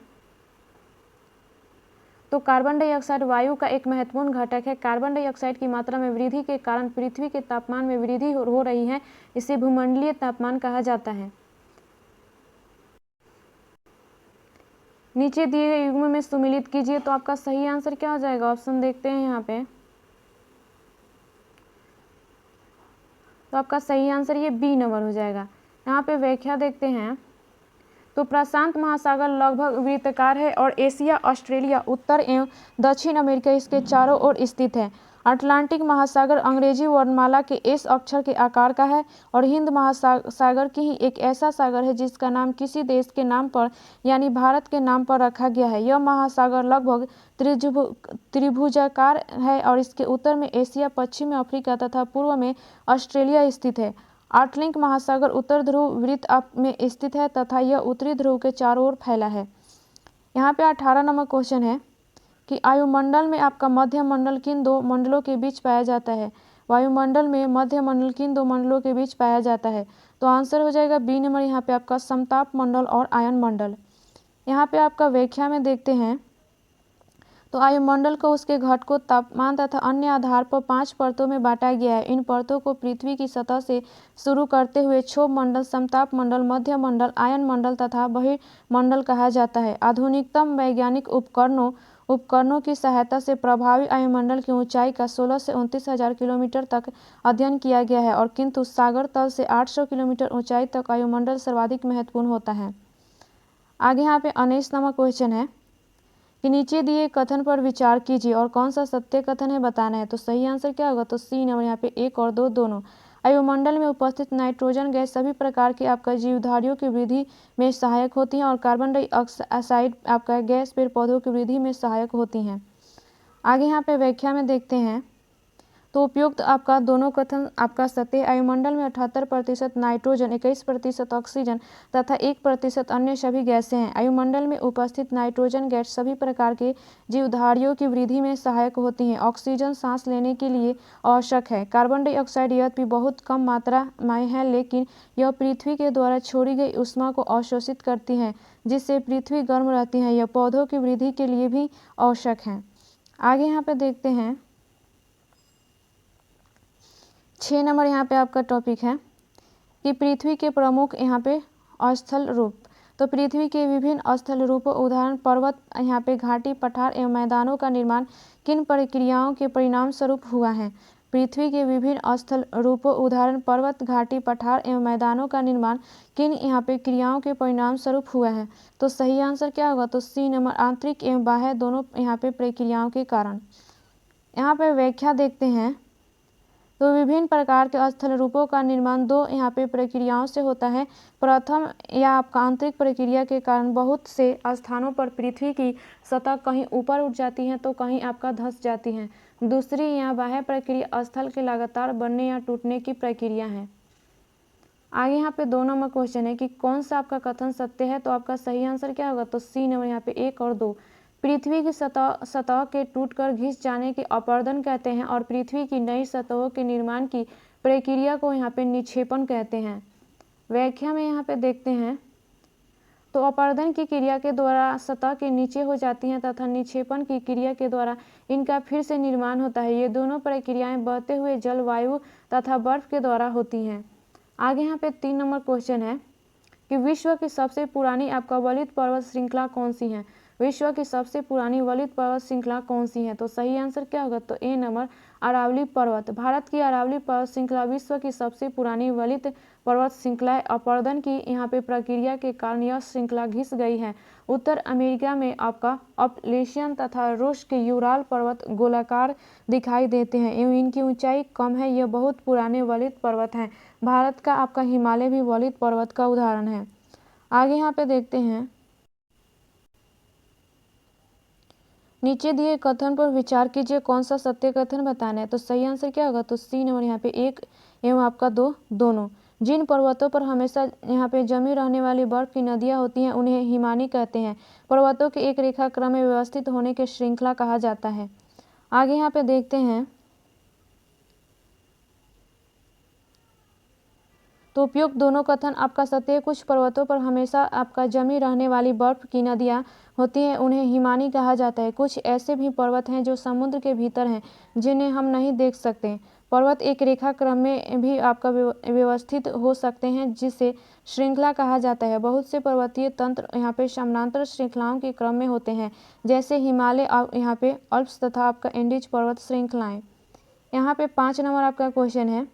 तो कार्बन डाइऑक्साइड वायु का एक महत्वपूर्ण घटक है। कार्बन डाइऑक्साइड की मात्रा में वृद्धि के कारण पृथ्वी के तापमान में वृद्धि हो रही है। इसे भूमंडलीय तापमान कहा जाता है। नीचे दिए गए युग्म में सुमिलित कीजिए। तो आपका सही आंसर क्या हो जाएगा? ऑप्शन देखते हैं यहाँ पे। तो आपका सही आंसर ये बी नंबर हो जाएगा। यहाँ पे व्याख्या देखते हैं। तो प्रशांत महासागर लगभग वृत्ताकार है और एशिया, ऑस्ट्रेलिया, उत्तर एवं दक्षिण अमेरिका इसके चारों ओर स्थित है। अटलांटिक महासागर अंग्रेजी वर्णमाला के एस अक्षर के आकार का है और हिंद महासागर की ही एक ऐसा सागर है जिसका नाम किसी देश के नाम पर यानी भारत के नाम पर रखा गया है। यह महासागर लगभग त्रिभुजाकार है और इसके उत्तर में एशिया, पश्चिम में अफ्रीका तथा पूर्व में ऑस्ट्रेलिया स्थित है। आर्कटिक महासागर उत्तर ध्रुव वृत्त में स्थित है तथा यह उत्तरी ध्रुव के चारों ओर फैला है। यहाँ पे 18 नंबर क्वेश्चन है कि वायुमंडल में आपका मध्य मंडल किन दो मंडलों के बीच पाया जाता है? वायुमंडल में मध्य मंडल किन दो मंडलों के बीच पाया जाता है? तो आंसर हो जाएगा बी नंबर, यहाँ पे आपका समताप मंडल और आयन मंडल। यहाँ पे आपका व्याख्या में देखते हैं। तो वायुमंडल को उसके घटकों, तापमान तथा अन्य आधार पर 5 परतों में बांटा गया है। इन परतों को पृथ्वी की सतह से शुरू करते हुए क्षोभ मंडल, समताप मंडल, मध्य मंडल, आयन मंडल तथा बहिर्मंडल कहा जाता है। आधुनिकतम वैज्ञानिक उपकरणों की सहायता से प्रभावी वायुमंडल की ऊंचाई का 16 से 29,000 किलोमीटर तक अध्ययन किया गया है और किंतु सागर तल से 800 किलोमीटर ऊंचाई तक वायुमंडल सर्वाधिक महत्वपूर्ण होता है। आगे यहाँ पे 19 नंबर क्वेश्चन है कि नीचे दिए कथन पर विचार कीजिए और कौन सा सत्य कथन है बताना है। तो सही आंसर क्या होगा? तो सी नंबर, यहाँ पे 1 और 2 दोनों। वायुमंडल में उपस्थित नाइट्रोजन गैस सभी प्रकार के आपका जीवधारियों की वृद्धि में सहायक होती हैं और कार्बन डाइऑक्साइड आपका गैस पेड़ पौधों की वृद्धि में सहायक होती हैं। आगे यहाँ पे व्याख्या में देखते हैं। तो उपयुक्त आपका दोनों कथन आपका सत्य। वायुमंडल में 78% नाइट्रोजन, 21% ऑक्सीजन तथा 1% अन्य सभी गैसें हैं। वायुमंडल में उपस्थित नाइट्रोजन गैस सभी प्रकार के जीवधारियों की वृद्धि में सहायक होती हैं। ऑक्सीजन सांस लेने के लिए आवश्यक है। कार्बन डाइऑक्साइड यद्यपि बहुत कम मात्रा में है लेकिन यह पृथ्वी के द्वारा छोड़ी गई ऊष्मा को अवशोषित करती है जिससे पृथ्वी गर्म रहती है। यह पौधों की वृद्धि के लिए भी आवश्यक है। आगे यहाँ पे देखते हैं 6 नंबर, यहाँ पे आपका टॉपिक है कि पृथ्वी के प्रमुख यहाँ पे स्थल रूप। तो पृथ्वी के विभिन्न स्थल रूपों उदाहरण पर्वत, यहाँ पे घाटी, पठार एवं मैदानों का निर्माण किन प्रक्रियाओं के परिणाम स्वरूप हुआ है? पृथ्वी के विभिन्न स्थल रूपों उदाहरण पर्वत, घाटी, पठार एवं मैदानों का निर्माण किन यहाँ पे क्रियाओं के परिणाम स्वरूप हुआ है? तो सही आंसर क्या होगा? तो सी नंबर, आंतरिक एवं बाह्य दोनों यहाँ पे प्रक्रियाओं के कारण। यहाँ पे व्याख्या देखते हैं। तो विभिन्न प्रकार के स्थल रूपों का निर्माण 2 यहाँ पे प्रक्रियाओं से होता है। प्रथम या आपका आंतरिक प्रक्रिया के कारण बहुत से स्थानों पर पृथ्वी की सतह कहीं ऊपर उठ जाती है तो कहीं आपका धंस जाती है। दूसरी या बाह्य प्रक्रिया स्थल के लगातार बनने या टूटने की प्रक्रिया है। आगे यहाँ पे 2 नंबर क्वेश्चन है कि कौन सा आपका कथन सत्य है? तो आपका सही आंसर क्या होगा? तो सी नंबर, यहाँ पे 1 और 2। पृथ्वी की सतह के टूटकर घिस जाने के अपरदन कहते हैं और पृथ्वी की नई सतहों के निर्माण की प्रक्रिया को यहाँ पे निक्षेपण कहते हैं। व्याख्या में यहाँ पे देखते हैं। तो अपरदन की क्रिया के द्वारा सतह के नीचे हो जाती हैं तथा निक्षेपण की क्रिया के द्वारा इनका फिर से निर्माण होता है। ये दोनों प्रक्रियाएं बहते हुए जल, वायु तथा बर्फ के द्वारा होती हैं। आगे यहाँ पे 3 नंबर क्वेश्चन है कि विश्व की सबसे पुरानी आपका वलित पर्वत श्रृंखला कौन सी है? विश्व की सबसे पुरानी वलित पर्वत श्रृंखला कौन सी है? तो सही आंसर क्या होगा? तो ए नंबर, अरावली पर्वत। भारत की अरावली पर्वत श्रृंखला विश्व की सबसे पुरानी वलित पर्वत श्रृंखला है। अपरदन की यहाँ पे प्रक्रिया के कारण यह श्रृंखला घिस गई है। उत्तर अमेरिका में आपका अपलेशियन तथा रूस के यूराल पर्वत गोलाकार दिखाई देते हैं एवं इनकी ऊंचाई कम है। यह बहुत पुराने वलित पर्वत हैं। भारत का आपका हिमालय भी वलित पर्वत का उदाहरण है। आगे यहाँ पे देखते हैं। नीचे दिए कथन पर विचार कीजिए, कौन सा सत्य कथन बताना है? तो सही आंसर क्या होगा? तो सी नंबर, यहाँ पे 1 एवं आपका 2 दोनों। जिन पर्वतों पर हमेशा यहाँ पे जमी रहने वाली बर्फ की नदियाँ होती हैं उन्हें हिमानी कहते हैं। पर्वतों के एक रेखा क्रम में व्यवस्थित होने के श्रृंखला कहा जाता है। आगे यहाँ पे देखते हैं। तो उपयुक्त दोनों कथन आपका सत्य। कुछ पर्वतों पर हमेशा आपका जमी रहने वाली बर्फ की नदियाँ होती हैं, उन्हें हिमानी कहा जाता है। कुछ ऐसे भी पर्वत हैं जो समुद्र के भीतर हैं जिन्हें हम नहीं देख सकते। पर्वत एक रेखा क्रम में भी आपका व्यवस्थित हो सकते हैं, जिसे श्रृंखला कहा जाता है। बहुत से पर्वतीय तंत्र यहाँ पे समानांतर श्रृंखलाओं के क्रम में होते हैं, जैसे हिमालय, यहाँ पे अल्प्स तथा आपका एंडीज पर्वत श्रृंखलाएं। यहाँ पे 5 नंबर आपका क्वेश्चन है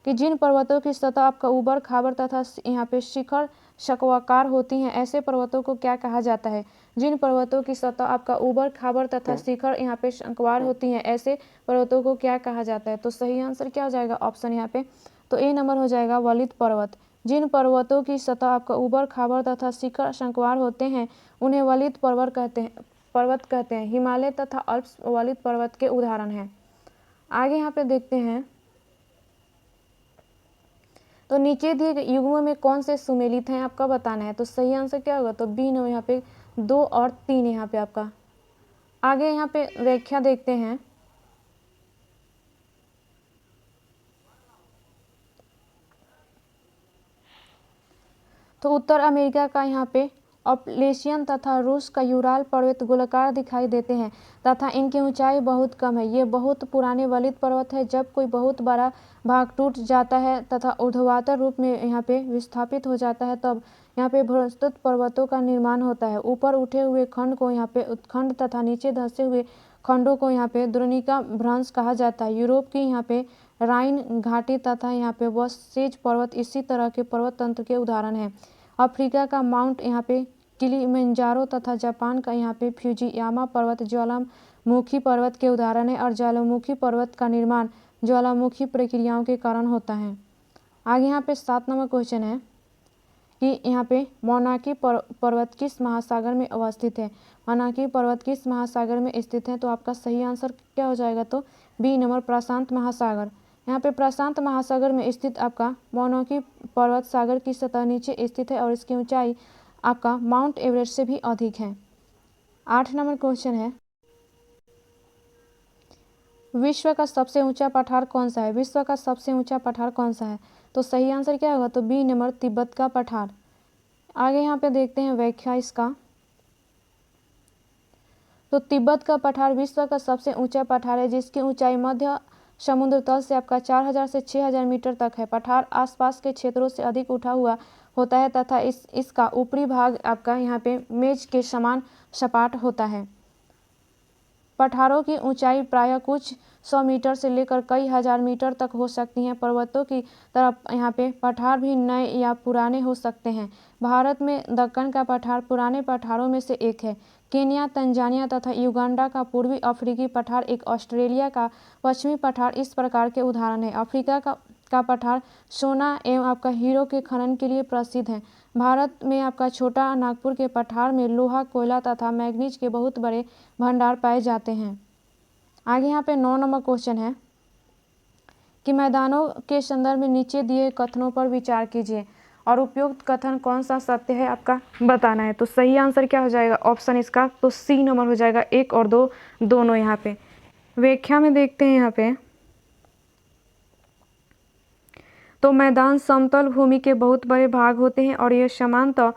कि जिन पर्वतों की सतह आपका ऊबड़ खाबड़ तथा यहाँ पे शिखर शंक्वाकार होती हैं, ऐसे पर्वतों को क्या कहा जाता है? जिन पर्वतों की सतह आपका ऊबड़ खाबड़ तथा शिखर यहाँ पे शंक्वाकार होती हैं, ऐसे पर्वतों को क्या कहा जाता है? तो सही आंसर क्या हो जाएगा ऑप्शन यहाँ पे, तो ए नंबर हो जाएगा वलित पर्वत। जिन पर्वतों की सतह आपका ऊबड़ खाबड़ तथा शिखर शंक्वाकार होते हैं, उन्हें वलित पर्वत कहते हैं। हिमालय तथा अल्प्स वलित पर्वत के उदाहरण हैं। आगे यहाँ पे देखते हैं, तो नीचे दिए गए युग्म में कौन से सुमेलित हैं आपका बताना है। तो सही आंसर क्या होगा, तो बी नंबर यहाँ पे 2 और 3 यहाँ पे आपका। आगे यहाँ पे व्याख्या देखते हैं, तो उत्तर अमेरिका का यहाँ पे अपलेशियन तथा रूस का यूराल पर्वत गोलाकार दिखाई देते हैं तथा इनकी ऊंचाई बहुत कम है। ये बहुत पुराने वलित पर्वत है। जब कोई बहुत बड़ा भाग टूट जाता है तथा ऊर्ध्वाधर रूप में यहाँ पे विस्थापित हो जाता है, तब यहाँ पे प्रस्तुत पर्वतों का निर्माण होता है। ऊपर उठे हुए खंड को यहाँ पे उत्खंड तथा नीचे धंसे हुए खंडों को यहाँ पे द्रोणिका भ्रंश कहा जाता है। यूरोप की यहाँ पे राइन घाटी तथा यहाँ पे वॉसेज पर्वत इसी तरह के पर्वत तंत्र के उदाहरण हैं। अफ्रीका का माउंट यहाँ पे किलिमंजारो तथा जापान का यहाँ पे फ्यूजियामा पर्वत ज्वालामुखी पर्वत के उदाहरण है और ज्वालामुखी पर्वत का निर्माण ज्वालामुखी प्रक्रियाओं के कारण होता है। आगे यहाँ पे 7 नंबर क्वेश्चन है कि यहाँ पे मोनाकी पर्वत किस महासागर में अवस्थित है। मोनाकी पर्वत किस महासागर में स्थित है, तो आपका सही आंसर क्या हो जाएगा, तो बी नंबर प्रशांत महासागर। यहाँ पे प्रशांत महासागर में स्थित आपका मोनाकी पर्वत सागर की सतह नीचे स्थित है और इसकी ऊंचाई आपका माउंट एवरेस्ट से भी अधिक है। 8 नंबर क्वेश्चन है, विश्व का सबसे ऊंचा पठार कौन सा है। विश्व का सबसे ऊंचा पठार कौन सा है, तो सही आंसर क्या होगा, तो बी नंबर तिब्बत का पठार। आगे यहाँ पे देखते हैं व्याख्या इसका, तो तिब्बत का पठार विश्व का सबसे ऊंचा पठार है, जिसकी ऊंचाई मध्य समुद्र तल से आपका 4000 से 6000 मीटर तक है। पठार आसपास के क्षेत्रों से अधिक उठा हुआ होता है तथा इसका ऊपरी भाग आपका यहाँ पे मेज के समान सपाट होता है। पठारों की ऊंचाई प्रायः कुछ 100 मीटर से लेकर कई हजार मीटर तक हो सकती हैं। पर्वतों की तरफ यहाँ पे पठार भी नए या पुराने हो सकते हैं। भारत में दक्कन का पठार पुराने पठारों में से एक है। केन्या, तंजानिया तथा युगांडा का पूर्वी अफ्रीकी पठार, एक ऑस्ट्रेलिया का पश्चिमी पठार इस प्रकार के उदाहरण है। अफ्रीका का पठार सोना एवं आपका हीरो के खनन के लिए प्रसिद्ध है। भारत में आपका छोटा नागपुर के पठार में लोहा, कोयला तथा मैग्नीज के बहुत बड़े भंडार पाए जाते हैं। आगे यहाँ पे 9 नंबर क्वेश्चन है कि मैदानों के संदर्भ में नीचे दिए कथनों पर विचार कीजिए और उपयुक्त कथन कौन सा सत्य है आपका बताना है। तो सही आंसर क्या हो जाएगा ऑप्शन इसका, तो सी नंबर हो जाएगा। 1 और 2 दोनों यहाँ पे। व्याख्या में देखते हैं यहाँ पे, तो मैदान समतल भूमि के बहुत बड़े भाग होते हैं और ये सामान्यतः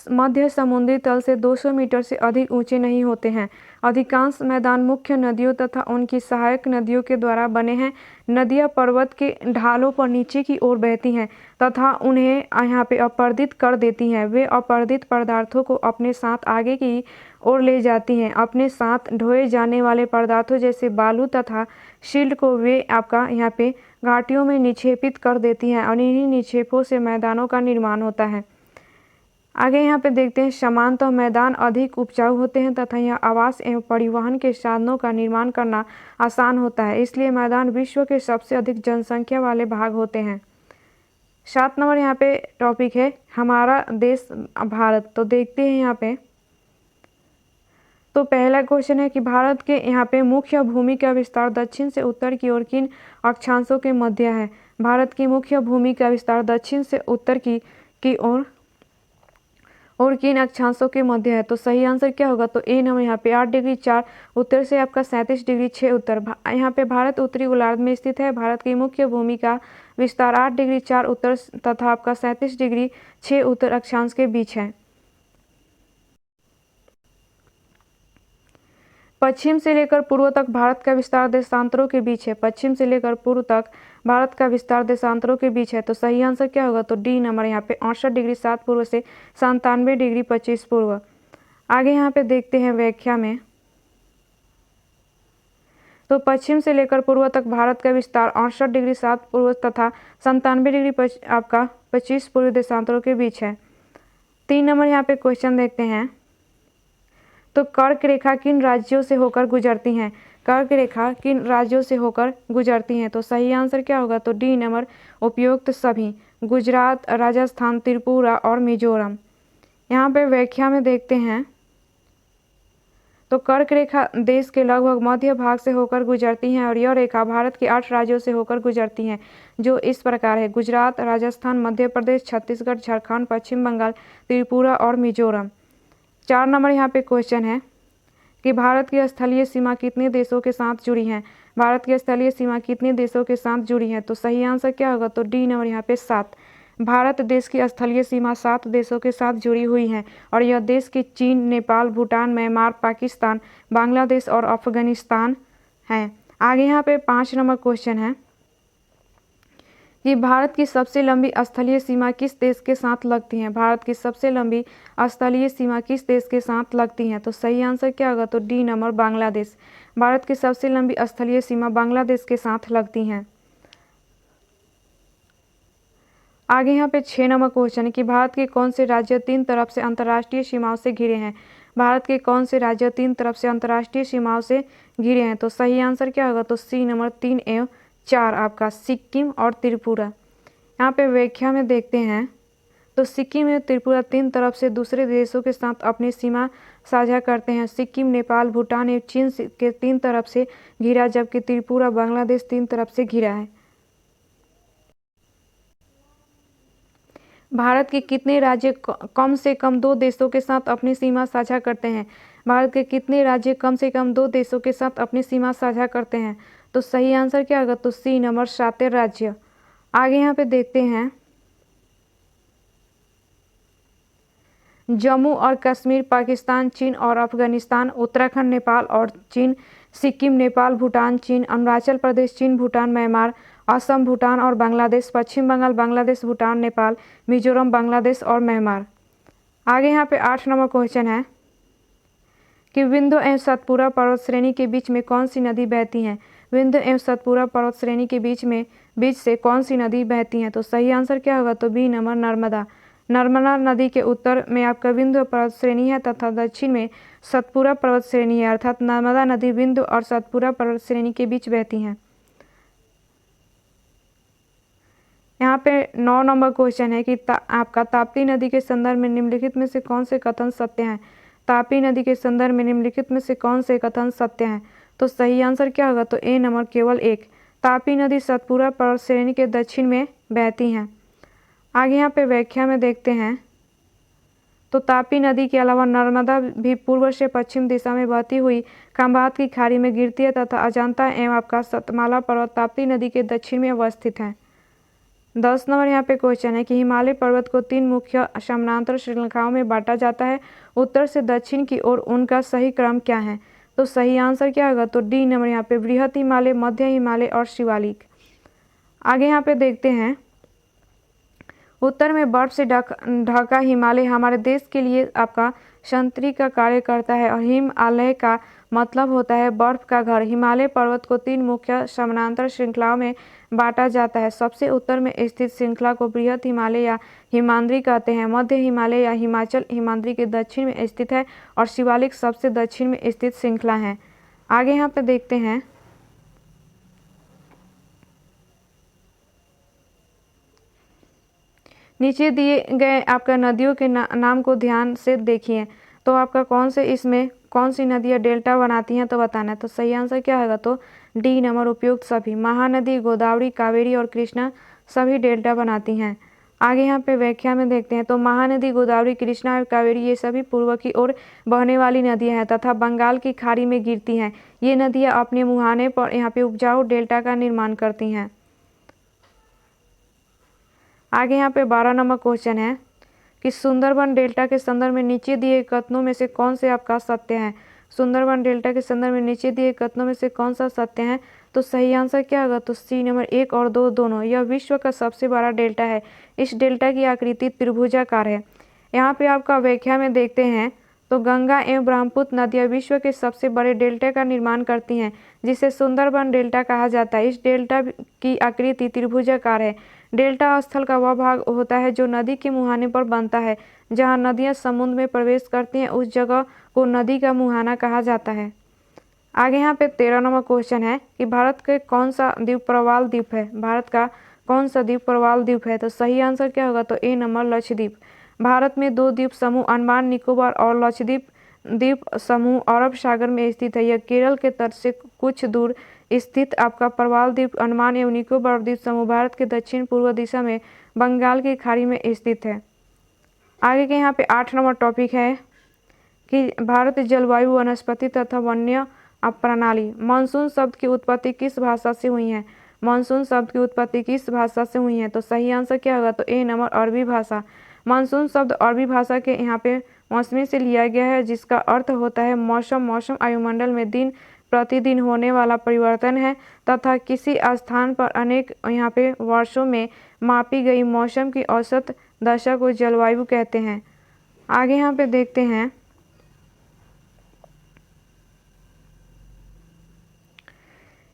मध्य समुद्री तल से 200 मीटर से अधिक ऊंचे नहीं होते हैं। अधिकांश मैदान मुख्य नदियों तथा उनकी सहायक नदियों के द्वारा बने हैं। नदियां पर्वत के ढालों पर नीचे की ओर बहती हैं तथा उन्हें यहाँ पे अपरदित कर देती हैं। वे अपरदित पदार्थों को अपने साथ आगे की ओर ले जाती हैं। अपने साथ ढोए जाने वाले पदार्थों जैसे बालू तथा शिल्ड को वे आपका यहाँ पे घाटियों में निक्षेपित कर देती हैं और इन्हीं निक्षेपों से मैदानों का निर्माण होता है। आगे यहाँ पे देखते हैं, सामान्यतः मैदान अधिक उपजाऊ होते हैं तथा यह आवास एवं परिवहन के साधनों का निर्माण करना आसान होता है, इसलिए मैदान विश्व के सबसे अधिक जनसंख्या वाले भाग होते हैं। 7 नंबर यहाँ पे टॉपिक है हमारा देश भारत। तो देखते हैं यहाँ पे, तो पहला क्वेश्चन है कि भारत के यहाँ पे मुख्य भूमि का विस्तार दक्षिण से उत्तर की ओर किन अक्षांशों के मध्य है। भारत की मुख्य भूमि का विस्तार दक्षिण से उत्तर की ओर और किन अक्षांशों के मध्य है। तो सही आंसर क्या होगा, तो ए नंबर यहाँ पे 8 डिग्री 4 उत्तर से आपका 37 डिग्री 6 उत्तर। यहाँ पे भारत उत्तरी गोलार्ध में स्थित है। भारत की मुख्य भूमि का विस्तार 8 डिग्री 4 उत्तर तथा आपका 37 डिग्री 6 उत्तर अक्षांश के बीच है। पश्चिम से लेकर पूर्व तक भारत का विस्तार देशांतरों के बीच है। पश्चिम से लेकर पूर्व तक भारत का विस्तार देशांतरों के बीच है। तो सही आंसर क्या होगा? तो डी नंबर यहाँ पे 68 डिग्री 7 पूर्व से 97 डिग्री 25 पूर्व। आगे यहाँ पे देखते हैं व्याख्या में। तो पश्चिम से लेकर पूर्व तक भारत का विस्तार 68 डिग्री 7 पूर्व तथा 97 डिग्री आपका 25 पूर्व देशांतरों के बीच है। 3 नंबर यहाँ पे क्वेश्चन देखते हैं। तो कर्क रेखा किन राज्यों से होकर गुजरती हैं? कर्क रेखा किन राज्यों से होकर गुजरती हैं? तो सही आंसर क्या होगा? तो डी नंबर उपयुक्त सभी, गुजरात, राजस्थान, त्रिपुरा और मिजोरम। यहाँ पे व्याख्या में देखते हैं। तो कर्क रेखा देश के लगभग मध्य भाग से होकर गुजरती हैं और यह रेखा भारत के 8 राज्यों से होकर गुजरती हैं, जो इस प्रकार है: गुजरात, राजस्थान, मध्य प्रदेश, छत्तीसगढ़, झारखंड, पश्चिम बंगाल, त्रिपुरा और मिजोरम। 4 नंबर यहाँ पे क्वेश्चन है कि भारत की स्थलीय सीमा कितने देशों के साथ जुड़ी है? भारत की स्थलीय सीमा कितने देशों के साथ जुड़ी है? तो सही आंसर क्या होगा? तो डी नंबर यहाँ पे 7। भारत देश की स्थलीय सीमा 7 देशों के साथ जुड़ी हुई है और यह देश के चीन, नेपाल, भूटान, म्यांमार, पाकिस्तान, बांग्लादेश और अफगानिस्तान है। आगे यहाँ पे 5 नंबर क्वेश्चन है कि भारत की सबसे लंबी स्थलीय सीमा किस देश के साथ लगती है? भारत की सबसे लंबी स्थलीय सीमा किस देश के साथ लगती है? तो सही आंसर क्या होगा? तो डी नंबर बांग्लादेश। भारत की सबसे लंबी स्थलीय सीमा बांग्लादेश के साथ लगती हैं। आगे यहाँ पे 6 नंबर क्वेश्चन है कि भारत के कौन से राज्य 3 तरफ से अंतर्राष्ट्रीय सीमाओं से घिरे हैं? भारत के कौन से राज्य 3 तरफ से अंतर्राष्ट्रीय सीमाओं से घिरे हैं? तो सही आंसर क्या होगा? तो सी नंबर 3 एवं 4 आपका सिक्किम और त्रिपुरा। यहाँ पे व्याख्या में देखते हैं। तो सिक्किम एवं त्रिपुरा 3 तरफ से दूसरे देशों के साथ अपनी सीमा साझा करते हैं। सिक्किम नेपाल, भूटान एवं चीन के 3 तरफ से घिरा, जबकि त्रिपुरा बांग्लादेश 3 तरफ से घिरा है। भारत के कितने राज्य कम से कम 2 देशों के साथ अपनी सीमा साझा करते हैं? भारत के कितने राज्य कम से कम 2 देशों के साथ अपनी सीमा साझा करते हैं? तो सही आंसर क्या होगा? तो सी नंबर 7 राज्य। आगे यहाँ पे देखते हैं। जम्मू और कश्मीर, पाकिस्तान, चीन और अफगानिस्तान, उत्तराखंड, नेपाल और चीन, सिक्किम, नेपाल, भूटान, चीन, अरुणाचल प्रदेश, चीन, भूटान, म्यांमार, असम, भूटान और बांग्लादेश, पश्चिम बंगाल, बांग्लादेश, भूटान, नेपाल, मिजोरम, बांग्लादेश और म्यांमार। आगे यहाँ पे 8 नंबर क्वेश्चन है कि विंध्य एवं सतपुरा पर्वत श्रेणी के बीच में कौन सी नदी बहती है? विंध्य एवं सतपुरा पर्वत श्रेणी के बीच से कौन सी नदी बहती है? तो सही आंसर क्या होगा? तो बी नंबर नर्मदा। नर्मदा नदी के उत्तर में आपका विंध्य पर्वत श्रेणी है तथा दक्षिण में सतपुरा पर्वत श्रेणी है, अर्थात नर्मदा नदी विंध्य और सतपुरा पर्वत श्रेणी के बीच बहती हैं। यहाँ पे 9 नंबर क्वेश्चन है कि आपका ताप्ती नदी के संदर्भ में निम्नलिखित में से कौन से कथन सत्य हैं? ताप्ती नदी के संदर्भ में निम्नलिखित में से कौन से कथन सत्य हैं? तो सही आंसर क्या होगा? तो ए नंबर केवल 1। ताप्ती नदी सतपुरा पर्वत श्रेणी के दक्षिण में बहती हैं। आगे यहाँ पे व्याख्या में देखते हैं। तो ताप्ती नदी के अलावा नर्मदा भी पूर्व से पश्चिम दिशा में बहती हुई खंभात की खाड़ी में गिरती है तथा अजंता एवं आपका सतमाला पर्वत ताप्ती नदी के दक्षिण में अवस्थित है। 10 नंबर यहाँ पे क्वेश्चन है कि हिमालय पर्वत को 3 मुख्य समानांतर श्रृंखलाओं में बांटा जाता है, उत्तर से दक्षिण की ओर उनका सही क्रम क्या है? तो सही आंसर क्या होगा? तो डी नंबर यहाँ पे बृहत हिमालय, मध्य हिमालय और शिवालिक। आगे यहाँ पे देखते हैं। उत्तर में बर्फ से ढका हिमालय हमारे देश के लिए आपका संतरी का कार्य करता है और हिमालय का मतलब होता है बर्फ का घर। हिमालय पर्वत को 3 मुख्य समानांतर श्रृंखलाओं में बांटा जाता है। सबसे उत्तर में स्थित श्रृंखला को बृहत हिमालय या हिमाद्री कहते हैं। मध्य हिमालय या हिमाचल हिमाद्री के दक्षिण में स्थित है और शिवालिक सबसे दक्षिण में स्थित श्रृंखला है। आगे यहाँ पे देखते हैं। नीचे दिए गए आपका नदियों के नाम को ध्यान से देखिए। तो आपका कौन सी नदियाँ डेल्टा बनाती हैं तो बताना है। तो सही आंसर क्या होगा? तो डी नंबर उपयुक्त सभी। महानदी, गोदावरी, कावेरी और कृष्णा सभी डेल्टा बनाती हैं। आगे यहाँ पे व्याख्या में देखते हैं। तो महानदी, गोदावरी, कृष्णा और कावेरी ये सभी पूर्व की ओर बहने वाली नदियाँ हैं तथा बंगाल की खाड़ी में गिरती हैं। ये नदियाँ अपने मुहाने पर यहाँ पे उपजाऊ डेल्टा का निर्माण करती हैं। आगे यहाँ पे 12 नंबर क्वेश्चन है कि सुंदरबन डेल्टा के संदर्भ में नीचे दिए कथनों में से कौन से आपका सत्य है? सुंदरबन डेल्टा के संदर्भ में नीचे दिए कथनों में से कौन सा सत्य है? तो सही आंसर क्या होगा? तो सी नंबर 1 और 2 दोनों। यह विश्व का सबसे बड़ा डेल्टा है। इस डेल्टा की आकृति त्रिभुजाकार है। यहाँ पे आपका व्याख्या में देखते हैं तो गंगा एवं ब्रह्मपुत्र नदियाँ विश्व के सबसे बड़े डेल्टा का निर्माण करती हैं, जिसे सुंदरबन डेल्टा कहा जाता है। इस डेल्टा की आकृति त्रिभुजाकार है। डेल्टा स्थल का वह भाग होता है जो नदी के मुहाने पर बनता है। जहाँ नदियाँ समुद्र में प्रवेश करती हैं उस जगह को नदी का मुहाना कहा जाता है। आगे यहाँ पे 13 नंबर क्वेश्चन है कि भारत के कौन सा द्वीप प्रवाल द्वीप है? भारत का कौन सा द्वीप प्रवाल द्वीप है? तो सही आंसर क्या होगा? तो ए नंबर लक्षद्वीप। भारत में 2 द्वीप समूह अंडमान निकोबार और लक्षद्वीप द्वीप समूह अरब सागर में स्थित है। यह केरल के तट से कुछ दूर स्थित आपका प्रवाल द्वीप अंडमान एवं निकोबार द्वीप समूह भारत के दक्षिण पूर्व दिशा में बंगाल की खाड़ी में स्थित है। आगे के यहाँ पे 8 नंबर टॉपिक है कि भारत जलवायु वनस्पति तथा वन्य प्रणाली। मानसून शब्द की उत्पत्ति किस भाषा से हुई है? मानसून शब्द की उत्पत्ति किस भाषा से हुई है? तो सही आंसर क्या होगा? तो ए नंबर अरबी भाषा। मानसून शब्द अरबी भाषा के यहाँ पे मौसमी से लिया गया है, जिसका अर्थ होता है मौसम। मौसम वायुमंडल में दिन प्रतिदिन होने वाला परिवर्तन है तथा किसी स्थान पर अनेक यहाँ पे वर्षों में मापी गई मौसम की औसत दशा को जलवायु कहते हैं। आगे यहाँ पे देखते हैं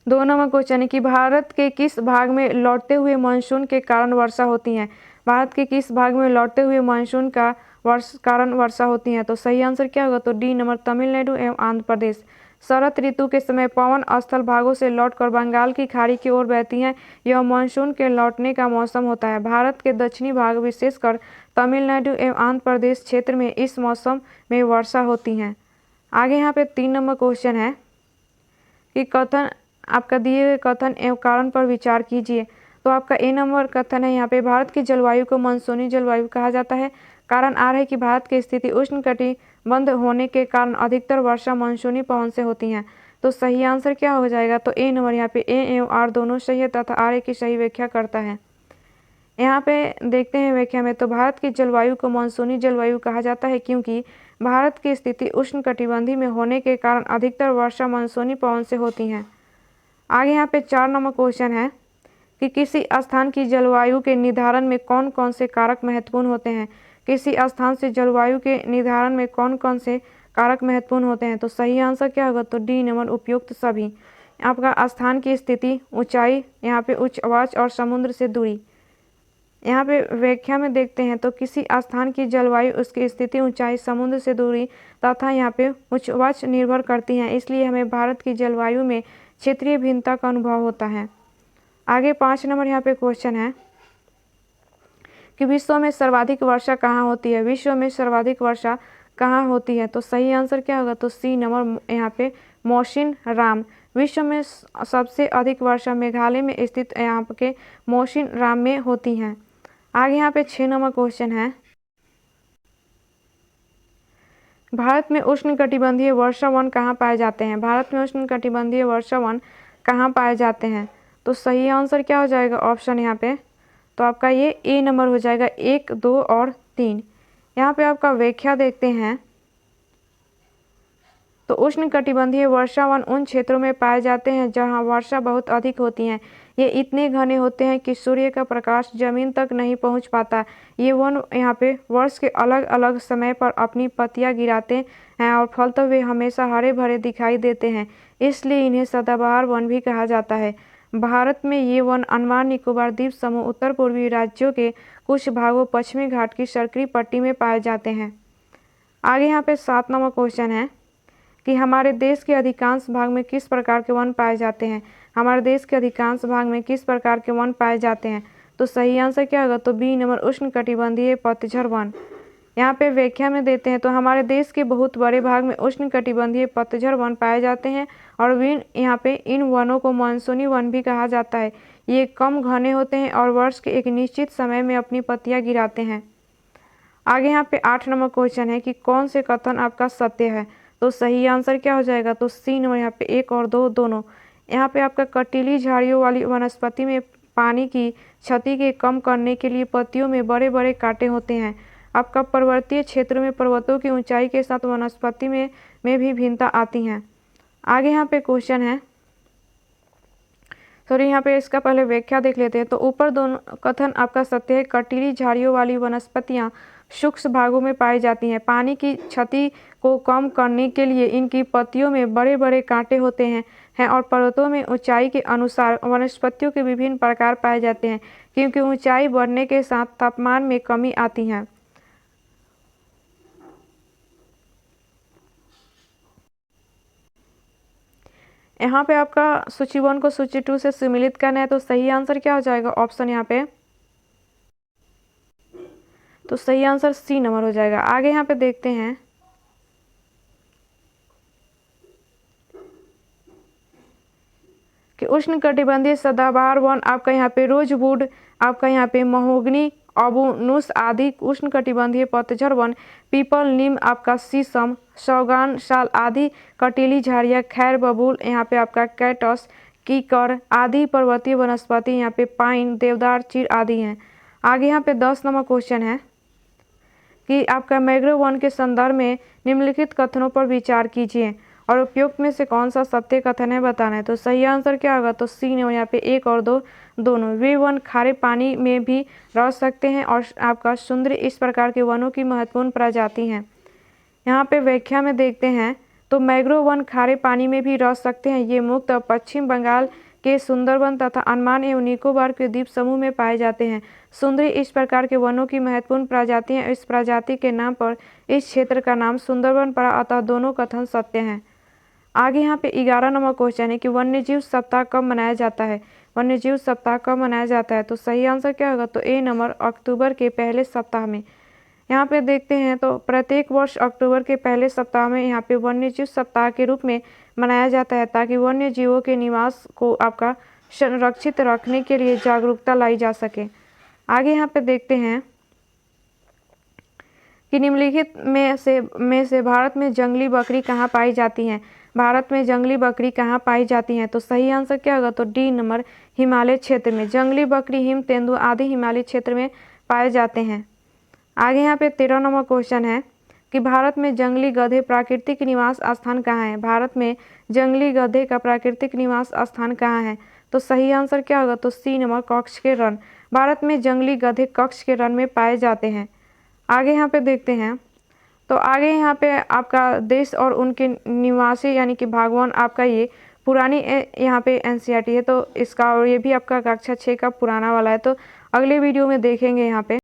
2 नंबर क्वेश्चन है कि भारत के किस भाग में लौटते हुए मानसून के कारण वर्षा होती है? भारत के किस भाग में लौटते हुए मानसून का कारण वर्षा होती है? तो सही आंसर क्या होगा? तो डी नंबर तमिलनाडु एवं आंध्र प्रदेश। शरद ऋतु के समय पवन स्थल भागों से लौटकर बंगाल की खाड़ी की ओर बहती हैं। यह मानसून के लौटने का मौसम होता है। भारत के दक्षिणी भाग विशेषकर तमिलनाडु एवं आंध्र प्रदेश क्षेत्र में इस मौसम में वर्षा होती है। आगे यहाँ पे 3 नंबर क्वेश्चन है कि कथन आपका दिए गए कथन एवं कारण पर विचार कीजिए। तो आपका ए नंबर कथन है यहाँ पे भारत की जलवायु को मानसूनी जलवायु कहा जाता है। कारण आ रहा है कि भारत की स्थिति उष्णकटिबंध होने के कारण अधिकतर वर्षा मानसूनी पवन से होती हैं। तो सही आंसर क्या हो जाएगा? तो ए नंबर। यहाँ पे ए एवं आर दोनों सही है तथा आर की सही व्याख्या करता है। यहाँ पे देखते हैं व्याख्या में तो भारत की जलवायु को मानसूनी जलवायु कहा जाता है क्योंकि भारत की स्थिति उष्णकटिबंधी में होने के कारण अधिकतर वर्षा मानसूनी पवन से होती हैं। आगे यहाँ पे 4 नंबर क्वेश्चन है कि किसी स्थान की जलवायु के निर्धारण में कौन कौन से कारक महत्वपूर्ण होते हैं? किसी स्थान से जलवायु के निर्धारण में कौन कौन से कारक महत्वपूर्ण होते हैं? तो सही आंसर क्या होगा? तो डी नंबर उपयुक्त सभी। आपका स्थान की स्थिति, ऊंचाई, यहाँ पे उच्च आवास और समुद्र से दूरी। यहाँ पे व्याख्या में देखते हैं तो किसी स्थान की जलवायु उसकी स्थिति, ऊंचाई, समुद्र से दूरी तथा यहाँ पे उच्च आवास निर्भर करती हैं। इसलिए हमें भारत की जलवायु में क्षेत्रीय भिन्नता का अनुभव होता है। आगे 5 नंबर यहाँ पे क्वेश्चन है कि विश्व में सर्वाधिक वर्षा कहाँ होती है? विश्व में सर्वाधिक वर्षा कहाँ होती है? तो सही आंसर क्या होगा? तो सी नंबर यहाँ पे मौसिनराम। विश्व में सबसे अधिक वर्षा मेघालय में स्थित यहाँ के मौसिनराम में होती हैं। आगे यहाँ पे 6 नंबर क्वेश्चन है भारत में उष्णकटिबंधीय वर्षा वन कहाँ पाए जाते हैं? भारत में उष्णकटिबंधीय वर्षा वन कहाँ पाए जाते हैं? तो सही आंसर क्या हो जाएगा? ऑप्शन यहाँ पे तो आपका ये ए नंबर हो जाएगा। 1, 2 और 3। यहाँ पे आपका व्याख्या देखते हैं तो उष्णकटिबंधीय वर्षा वन उन क्षेत्रों में पाए जाते हैं जहाँ वर्षा बहुत अधिक होती है। ये इतने घने होते हैं कि सूर्य का प्रकाश जमीन तक नहीं पहुँच पाता। ये वन यहाँ पे वर्ष के अलग अलग समय पर अपनी पत्तियाँ गिराते हैं और फलते हुए हमेशा हरे भरे दिखाई देते हैं, इसलिए इन्हें सदाबहार वन भी कहा जाता है। भारत में ये वन अंडमान निकोबार द्वीप समूह, उत्तर पूर्वी राज्यों के कुछ भागों, पश्चिमी घाट की सर्करी पट्टी में पाए जाते हैं। आगे यहाँ पे 7 नंबर क्वेश्चन है कि हमारे देश के अधिकांश भाग में किस प्रकार के वन पाए जाते हैं? हमारे देश के अधिकांश भाग में किस प्रकार के वन पाए जाते हैं? तो सही आंसर क्या होगा? तो बी नंबर उष्णकटिबंधीय पतझड़ वन। यहाँ पे व्याख्या में देते हैं तो हमारे देश के बहुत बड़े भाग में उष्णकटिबंधीय पतझड़ वन पाए जाते हैं और यहाँ पे इन वनों को मानसूनी वन भी कहा जाता है। ये कम घने होते हैं और वर्ष के एक निश्चित समय में अपनी पत्तियाँ गिराते हैं। आगे यहाँ पे 8 नंबर क्वेश्चन है कि कौन से कथन आपका सत्य है? तो सही आंसर क्या हो जाएगा? तो सी नंबर यहाँ पे 1 और 2 दोनों। यहाँ पे आपका कटीली झाड़ियों वाली वनस्पति में पानी की क्षति के कम करने के लिए पत्तियों में बड़े बड़े कांटे होते हैं। आपका पर्वतीय क्षेत्र में पर्वतों की ऊंचाई के साथ वनस्पति में में भी भिन्नता आती हैं। आगे यहाँ पे क्वेश्चन है, सॉरी यहाँ पे इसका पहले व्याख्या देख लेते हैं। तो ऊपर दोनों कथन आपका सत्य है। कटीली झाड़ियों वाली वनस्पतियाँ शुष्क भागों में पाई जाती हैं। पानी की क्षति को कम करने के लिए इनकी पत्तियों में बड़े बड़े कांटे होते हैं और पर्वतों में ऊंचाई के अनुसार वनस्पतियों के विभिन्न प्रकार पाए जाते हैं, क्योंकि ऊंचाई बढ़ने के साथ तापमान में कमी आती है। यहाँ पे आपका सूची 1 को सूची 2 से सम्मिलित करना है। तो सही आंसर क्या हो जाएगा? ऑप्शन यहाँ पे, तो सही आंसर सी नंबर हो जाएगा। आगे यहाँ पे देखते हैं कि उष्णकटिबंधीय सदाबहार वन आपका यहाँ पे रोजवुड, आपका यहाँ पे महोगनी, अबुनुस आदि उष्णकटिबंधीय पतझड़ वन, पीपल, नीम, आपका शीशम, सौगान, साल आदि कटीली झाड़ियाँ, खैर, बबूल, यहाँ पे आपका कैटस, कीकर आदि पर्वतीय वनस्पति, यहाँ पे पाइन, देवदार, चीड़ आदि हैं। आगे यहाँ पे 10 नंबर क्वेश्चन है कि आपका मैंग्रोव वन के संदर्भ में निम्नलिखित कथनों पर विचार कीजिए और उपयुक्त में से कौन सा सत्य कथन है बताना है। तो सही आंसर क्या होगा? तो सी ने यहाँ पे 1 और 2 दोनों। वे वन खारे पानी में भी रह सकते हैं और आपका सुंदरी इस प्रकार के वनों की महत्वपूर्ण प्रजाति हैं। यहाँ पे व्याख्या में देखते हैं तो मैंग्रोव वन खारे पानी में भी रह सकते हैं। ये मुक्त पश्चिम बंगाल के सुंदरबन तथा अंडमान एवं निकोबार के द्वीप समूह में पाए जाते हैं। सुंदरी इस प्रकार के वनों की महत्वपूर्ण प्रजाति है। इस प्रजाति के नाम पर इस क्षेत्र का नाम सुंदरबन पड़ा, अतः दोनों कथन सत्य हैं। आगे यहाँ पे 11 नंबर क्वेश्चन है कि वन्यजीव सप्ताह कब मनाया जाता है? वन्यजीव सप्ताह कब मनाया जाता है? तो सही आंसर क्या होगा? तो ए नंबर, अक्टूबर के पहले सप्ताह में। यहाँ पे देखते हैं तो प्रत्येक वर्ष अक्टूबर के पहले सप्ताह में यहाँ पे वन्यजीव सप्ताह के रूप में मनाया जाता है, ताकि वन्य जीवों के निवास को आपका संरक्षित रखने के लिए जागरूकता लाई जा सके। आगे यहाँ पे देखते हैं कि निम्नलिखित में से भारत में जंगली बकरी कहाँ पाई जाती हैं? भारत में जंगली बकरी कहाँ पाई जाती हैं? तो सही आंसर क्या होगा? तो डी नंबर, हिमालय क्षेत्र में। जंगली बकरी हिम तेंदुआ आदि हिमालय क्षेत्र में पाए जाते हैं। आगे यहाँ पे 13 नंबर क्वेश्चन है कि भारत में जंगली गधे प्राकृतिक निवास स्थान कहाँ है? भारत में जंगली गधे का प्राकृतिक निवास स्थान कहाँ है? तो सही आंसर क्या होगा? तो सी नंबर, कच्छ के रण। भारत में जंगली गधे कच्छ के रण में पाए जाते हैं। आगे यहाँ पे देखते हैं तो आगे यहाँ पे आपका देश और उनके निवासी यानी कि भगवान, आपका ये पुरानी यहाँ पे एनसीईआरटी है, तो इसका और ये भी आपका कक्षा 6 का पुराना वाला है। तो अगले वीडियो में देखेंगे यहाँ पे।